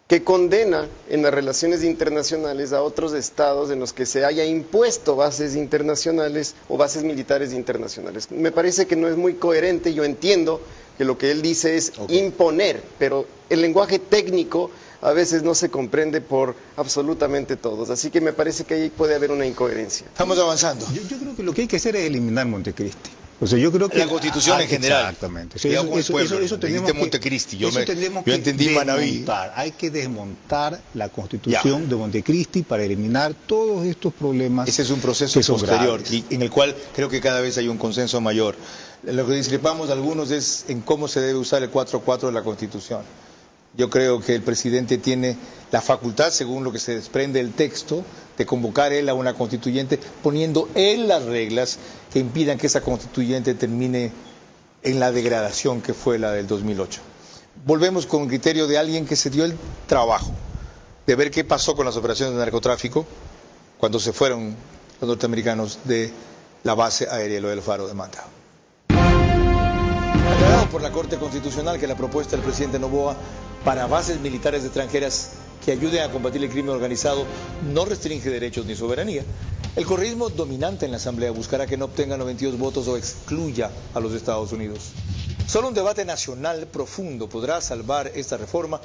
que condena en las relaciones internacionales a otros estados en los que se haya impuesto bases internacionales o bases militares internacionales. Me parece que no es muy coherente. Yo entiendo que lo que él dice es imponer, pero el lenguaje técnico a veces no se comprende por absolutamente todos. Así que me parece que ahí puede haber una incoherencia. Estamos avanzando. Yo creo que lo que hay que hacer es eliminar Montecristi. O sea, yo creo que la Constitución en general. Exactamente. Eso tenemos que Montecristi. Yo entendí Manaví. Hay que desmontar la Constitución de Montecristi para eliminar todos estos problemas. Ese es un proceso posterior y en el cual creo que cada vez hay un consenso mayor. Lo que discrepamos algunos es en cómo se debe usar el 4.4 de la Constitución. Yo creo que el presidente tiene la facultad, según lo que se desprende del texto, de convocar él a una constituyente, poniendo él las reglas que impidan que esa constituyente termine en la degradación que fue la del 2008. Volvemos con el criterio de alguien que se dio el trabajo de ver qué pasó con las operaciones de narcotráfico cuando se fueron los norteamericanos de la base aérea Eloy Alfaro de Manta. Aclarado por la Corte Constitucional que la propuesta del presidente Noboa para bases militares extranjeras que ayuden a combatir el crimen organizado no restringe derechos ni soberanía, el correísmo dominante en la Asamblea buscará que no obtenga 92 votos o excluya a los Estados Unidos. Solo un debate nacional profundo podrá salvar esta reforma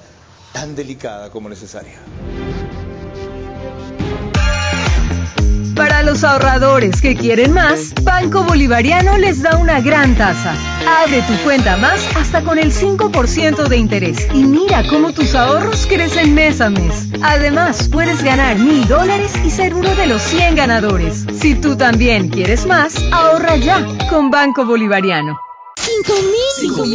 tan delicada como necesaria. Para los ahorradores que quieren más, Banco Bolivariano les da una gran tasa. Abre tu cuenta más hasta con el 5% de interés y mira cómo tus ahorros crecen mes a mes. Además, puedes ganar $1,000 y ser uno de los 100 ganadores. Si tú también quieres más, ahorra ya con Banco Bolivariano. 5,000.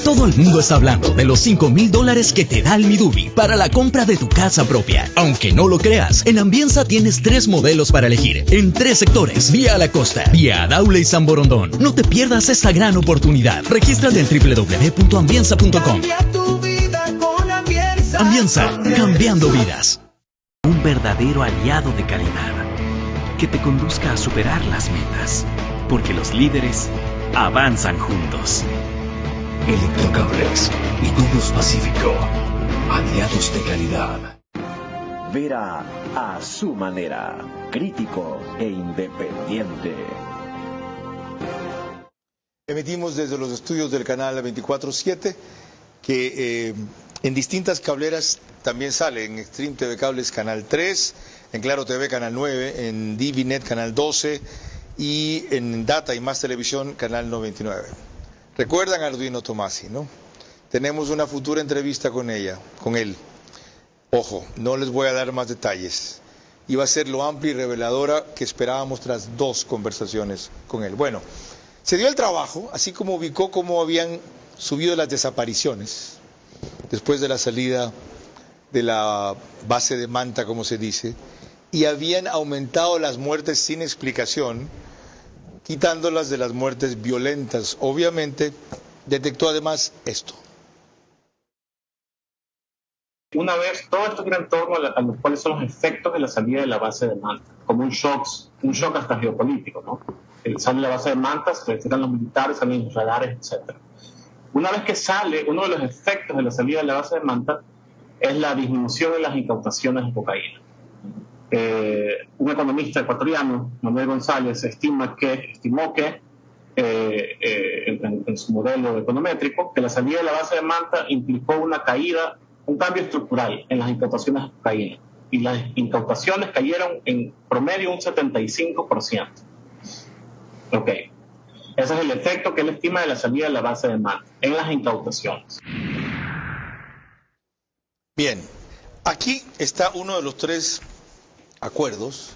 Todo el mundo está hablando de los $5,000 que te da el Midubi para la compra de tu casa propia. Aunque no lo creas, en Ambienza tienes 3 modelos para elegir, en 3 sectores, vía La Costa, vía Daule y San Borondón. No te pierdas esta gran oportunidad. Regístrate en www.ambienza.com. Ambienza, cambiando vidas. Un verdadero aliado de calidad que te conduzca a superar las metas, porque los líderes avanzan juntos. Electrocables y Tubos Pacífico, aliados de calidad. Vera a su manera, crítico e independiente. Emitimos desde los estudios del canal 24/7, que en distintas cableras también sale, en Extreme TV Cables Canal 3, en Claro TV Canal 9, en DiviNet Canal 12 y en Data y Más Televisión Canal 99. Recuerdan a Arduino Tomasi, ¿no? Tenemos una futura entrevista con él. Ojo, no les voy a dar más detalles. Iba a ser lo amplia y reveladora que esperábamos tras 2 conversaciones con él. Bueno, se dio el trabajo, así como ubicó cómo habían subido las desapariciones después de la salida de la base de Manta, como se dice, y habían aumentado las muertes sin explicación, quitándolas de las muertes violentas. Obviamente, detectó además esto. Una vez, todo esto gira en torno a los cuáles son los efectos de la salida de la base de Manta, como un shock hasta geopolítico, ¿no? Sale la base de Manta, se retiran los militares, salen los radares, etc. Una vez que sale, uno de los efectos de la salida de la base de Manta es la disminución de las incautaciones de cocaína. Un economista ecuatoriano, Manuel González, estimó que en su modelo econométrico, que la salida de la base de Manta implicó una caída, un cambio estructural en las incautaciones de cocaína. Y las incautaciones cayeron en promedio un 75%. Ok. Ese es el efecto que él estima de la salida de la base de Manta en las incautaciones. Bien, aquí está uno de los 3 acuerdos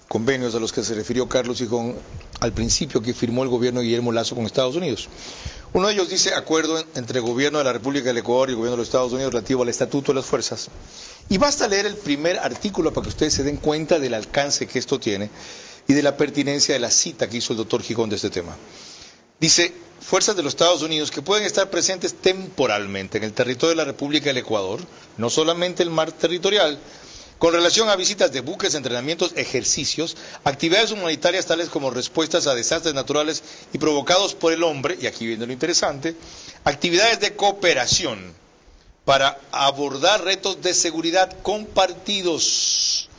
convenios a los que se refirió Carlos Gijón al principio que firmó el gobierno de Guillermo Lasso con Estados Unidos. Uno de ellos dice acuerdo entre el gobierno de la República del Ecuador y el gobierno de los Estados Unidos relativo al Estatuto de las Fuerzas. Y basta leer el primer artículo para que ustedes se den cuenta del alcance que esto tiene y de la pertinencia de la cita que hizo el doctor Gijón de este tema. Dice, fuerzas de los Estados Unidos que pueden estar presentes temporalmente en el territorio de la República del Ecuador, no solamente el mar territorial, con relación a visitas de buques, entrenamientos, ejercicios, actividades humanitarias tales como respuestas a desastres naturales y provocados por el hombre, y aquí viene lo interesante, actividades de cooperación para abordar retos de seguridad compartidos,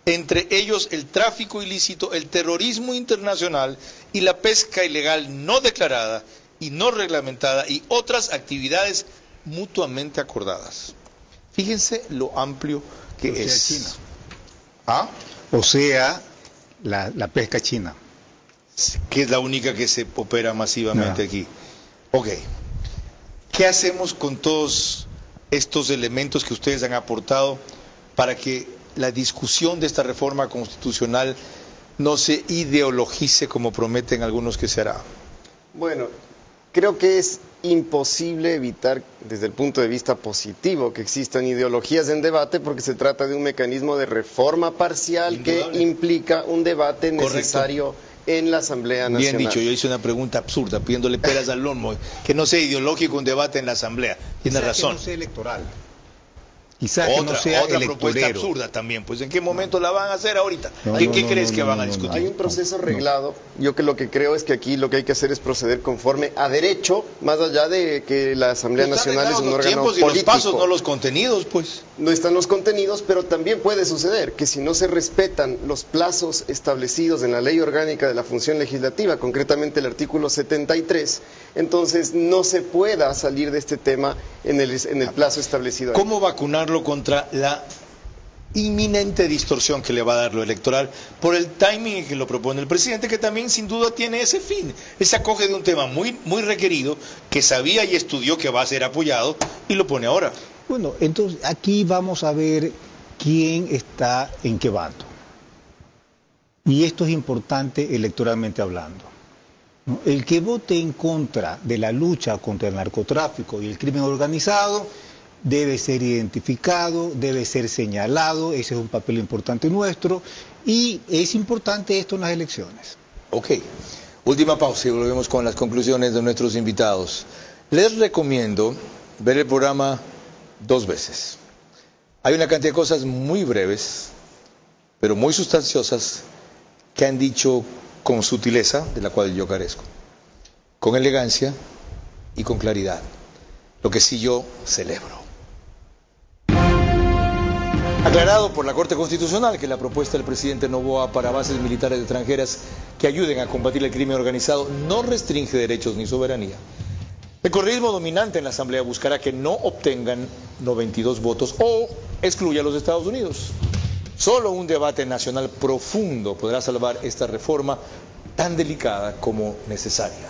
entre ellos el tráfico ilícito, el terrorismo internacional y la pesca ilegal no declarada y no reglamentada y otras actividades mutuamente acordadas. Fíjense lo amplio que es. China. ¿Ah? O sea, la pesca china. Que es la única que se opera masivamente aquí. Ok. ¿Qué hacemos con todos estos elementos que ustedes han aportado para que la discusión de esta reforma constitucional no se ideologice como prometen algunos que se hará? Bueno, creo que es imposible evitar desde el punto de vista positivo que existan ideologías en debate porque se trata de un mecanismo de reforma parcial que implica un debate necesario en la Asamblea Nacional. Bien dicho, yo hice una pregunta absurda pidiéndole peras al olmo, que no sea ideológico un debate en la Asamblea. Tiene razón. Que no sea electoral. Quizás que no sea otra propuesta absurda también, pues ¿en qué momento la van a hacer ahorita? ¿Qué crees que van a discutir? Hay un proceso reglado, yo que lo que creo es que aquí lo que hay que hacer es proceder conforme a derecho, más allá de que la Asamblea Nacional es un órgano político. Y los pasos, no los contenidos, pues. No están los contenidos, pero también puede suceder que si no se respetan los plazos establecidos en la Ley Orgánica de la Función Legislativa, concretamente el artículo 73, entonces no se pueda salir de este tema en el plazo establecido. ¿Cómo vacunarlo contra la inminente distorsión que le va a dar lo electoral por el timing en que lo propone el presidente, que también sin duda tiene ese fin? Él se acoge de un tema muy requerido, que sabía y estudió que va a ser apoyado, y lo pone ahora. Bueno, entonces aquí vamos a ver quién está en qué bando. Y esto es importante electoralmente hablando. El que vote en contra de la lucha contra el narcotráfico y el crimen organizado debe ser identificado, debe ser señalado, ese es un papel importante nuestro, y es importante esto en las elecciones. Ok, última pausa y volvemos con las conclusiones de nuestros invitados. Les recomiendo ver el programa 2 veces. Hay una cantidad de cosas muy breves, pero muy sustanciosas, que han dicho con sutileza, de la cual yo carezco, con elegancia y con claridad, lo que sí yo celebro. Aclarado por la Corte Constitucional que la propuesta del presidente Noboa para bases militares extranjeras que ayuden a combatir el crimen organizado no restringe derechos ni soberanía. El correísmo dominante en la Asamblea buscará que no obtengan 92 votos o excluya a los Estados Unidos. Solo un debate nacional profundo podrá salvar esta reforma tan delicada como necesaria.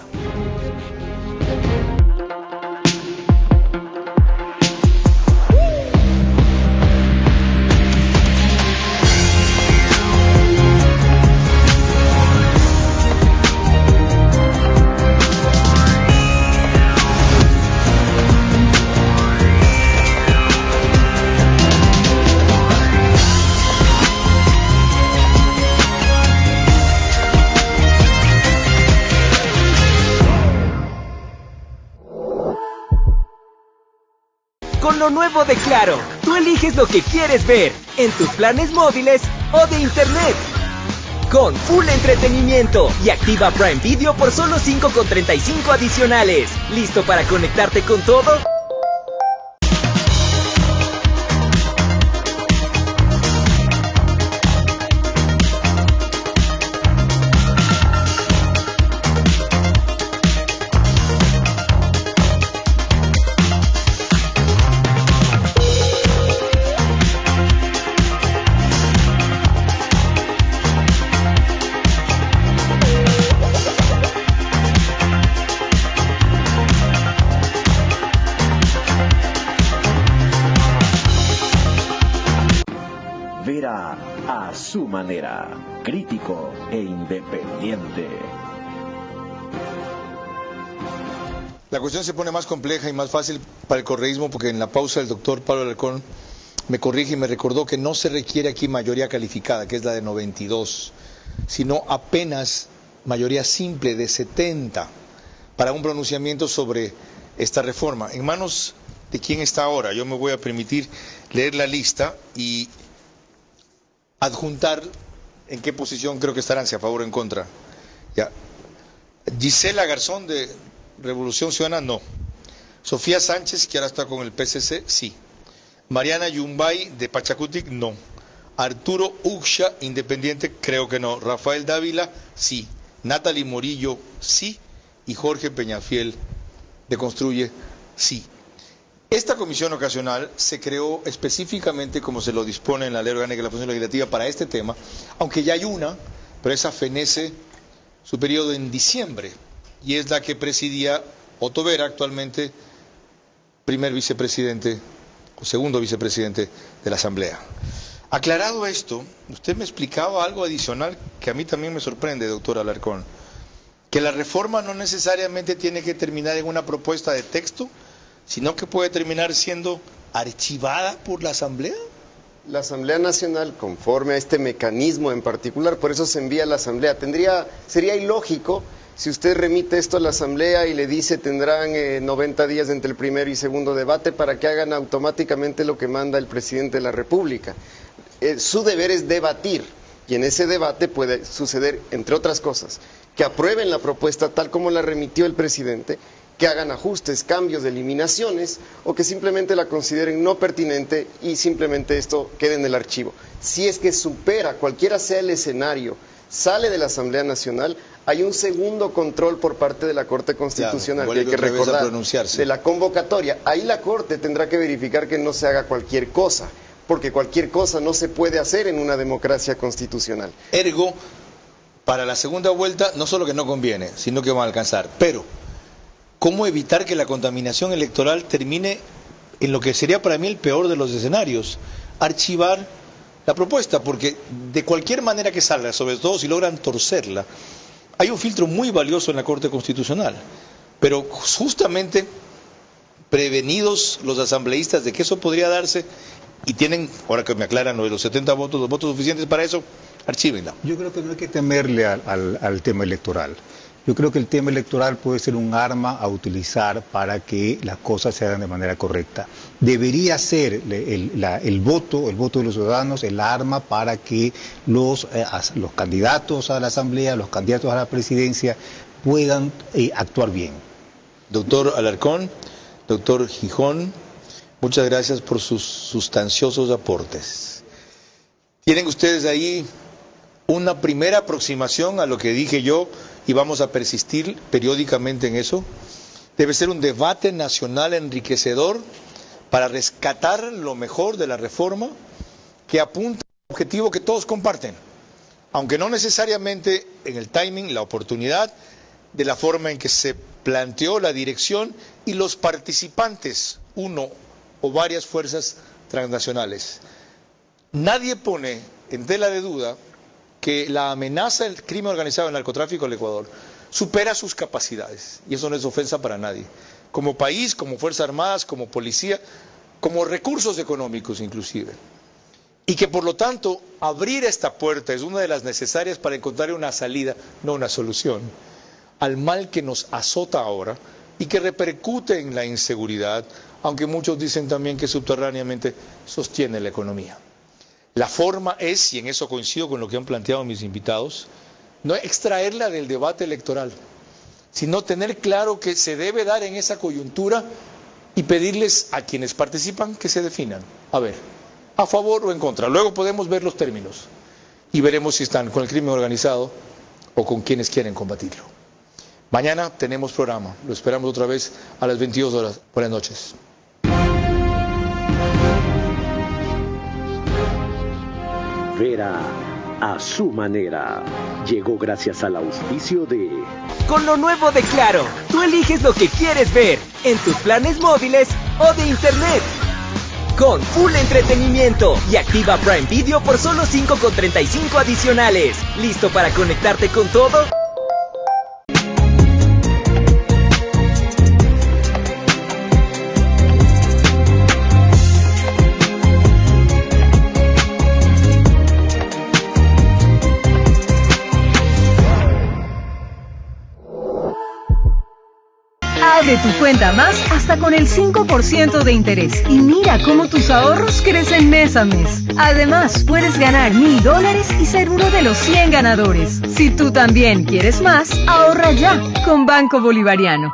Con lo nuevo de Claro, tú eliges lo que quieres ver en tus planes móviles o de internet. Con full entretenimiento y activa Prime Video por solo $5.35 adicionales. ¿Listo para conectarte con todo? a su manera, crítico e independiente. La cuestión se pone más compleja y más fácil para el correísmo porque en la pausa el doctor Pablo Alarcón me corrige y me recordó que no se requiere aquí mayoría calificada, que es la de 92, sino apenas mayoría simple de 70 para un pronunciamiento sobre esta reforma. ¿En manos de quién está ahora? Yo me voy a permitir leer la lista y adjuntar en qué posición creo que estarán, si a favor o en contra. Ya. Gisela Garzón de Revolución Ciudadana, no. Sofía Sánchez, que ahora está con el PCC, sí. Mariana Yumbay de Pachacutic, no. Arturo Uxia, independiente, creo que no. Rafael Dávila, sí. Natalie Morillo, sí. Y Jorge Peñafiel de Construye, sí. Esta comisión ocasional se creó específicamente como se lo dispone en la Ley Orgánica de la Función Legislativa para este tema, aunque ya hay una, pero esa fenece su periodo en diciembre, y es la que presidía Otto Vera, actualmente primer vicepresidente o segundo vicepresidente de la Asamblea. Aclarado esto, usted me explicaba algo adicional que a mí también me sorprende, doctor Alarcón, que la reforma no necesariamente tiene que terminar en una propuesta de texto, sino que puede terminar siendo archivada por la Asamblea. La Asamblea Nacional, conforme a este mecanismo en particular, por eso se envía a la Asamblea. Sería ilógico si usted remite esto a la Asamblea y le dice tendrán 90 días entre el primer y segundo debate para que hagan automáticamente lo que manda el presidente de la República. Su deber es debatir, y en ese debate puede suceder, entre otras cosas, que aprueben la propuesta tal como la remitió el presidente, que hagan ajustes, cambios, eliminaciones, o que simplemente la consideren no pertinente y simplemente esto quede en el archivo. Si es que supera, cualquiera sea el escenario, sale de la Asamblea Nacional, hay un segundo control por parte de la Corte Constitucional, que hay que recordar, de la convocatoria. Ahí la Corte tendrá que verificar que no se haga cualquier cosa, porque cualquier cosa no se puede hacer en una democracia constitucional. Ergo, para la segunda vuelta, no solo que no conviene, sino que van a alcanzar. Pero, ¿cómo evitar que la contaminación electoral termine en lo que sería para mí el peor de los escenarios? Archivar la propuesta, porque de cualquier manera que salga, sobre todo si logran torcerla, hay un filtro muy valioso en la Corte Constitucional, pero justamente prevenidos los asambleístas de que eso podría darse, y tienen, ahora que me aclaran lo de los 70 votos, los votos suficientes para eso, archívenla. Yo creo que no hay que temerle al tema electoral. Yo creo que el tema electoral puede ser un arma a utilizar para que las cosas se hagan de manera correcta. Debería ser el voto de los ciudadanos el arma para que los candidatos a la Asamblea, los candidatos a la presidencia puedan actuar bien. Doctor Alarcón, doctor Gijón, muchas gracias por sus sustanciosos aportes. Tienen ustedes ahí una primera aproximación a lo que dije yo, y vamos a persistir periódicamente en eso. Debe ser un debate nacional enriquecedor para rescatar lo mejor de la reforma que apunta a un objetivo que todos comparten, aunque no necesariamente en el timing, la oportunidad, de la forma en que se planteó la dirección y los participantes, uno o varias fuerzas transnacionales. Nadie pone en tela de duda que la amenaza del crimen organizado del narcotráfico en el Ecuador supera sus capacidades, y eso no es ofensa para nadie, como país, como Fuerzas Armadas, como policía, como recursos económicos inclusive, y que por lo tanto abrir esta puerta es una de las necesarias para encontrar una salida, no una solución, al mal que nos azota ahora y que repercute en la inseguridad, aunque muchos dicen también que subterráneamente sostiene la economía. La forma es, y en eso coincido con lo que han planteado mis invitados, no extraerla del debate electoral, sino tener claro que se debe dar en esa coyuntura y pedirles a quienes participan que se definan. A ver, a favor o en contra. Luego podemos ver los términos y veremos si están con el crimen organizado o con quienes quieren combatirlo. Mañana tenemos programa, lo esperamos otra vez a las 22 horas. Buenas noches. Vera a su manera. Llegó gracias al auspicio de... Con lo nuevo de Claro, tú eliges lo que quieres ver en tus planes móviles o de internet. con full entretenimiento y activa Prime Video por solo $5.35 adicionales. ¿Listo para conectarte con todo? Abre tu cuenta más hasta con el 5% de interés y mira cómo tus ahorros crecen mes a mes. Además, puedes ganar $1,000 y ser uno de los 100 ganadores. Si tú también quieres más, ahorra ya con Banco Bolivariano.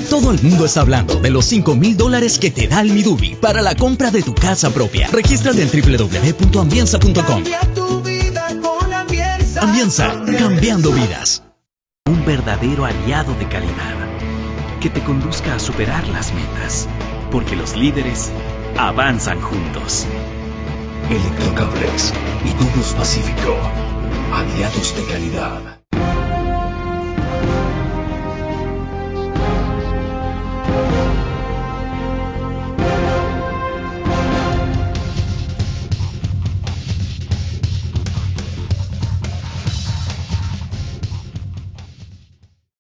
Todo el mundo está hablando de los $5,000 que te da el Midubi para la compra de tu casa propia. Regístrate en www.ambienza.com. Ambienza, cambiando vidas. Un verdadero aliado de calidad que te conduzca a superar las metas, porque los líderes avanzan juntos. Electrocables y Tubos Pacífico, aliados de calidad.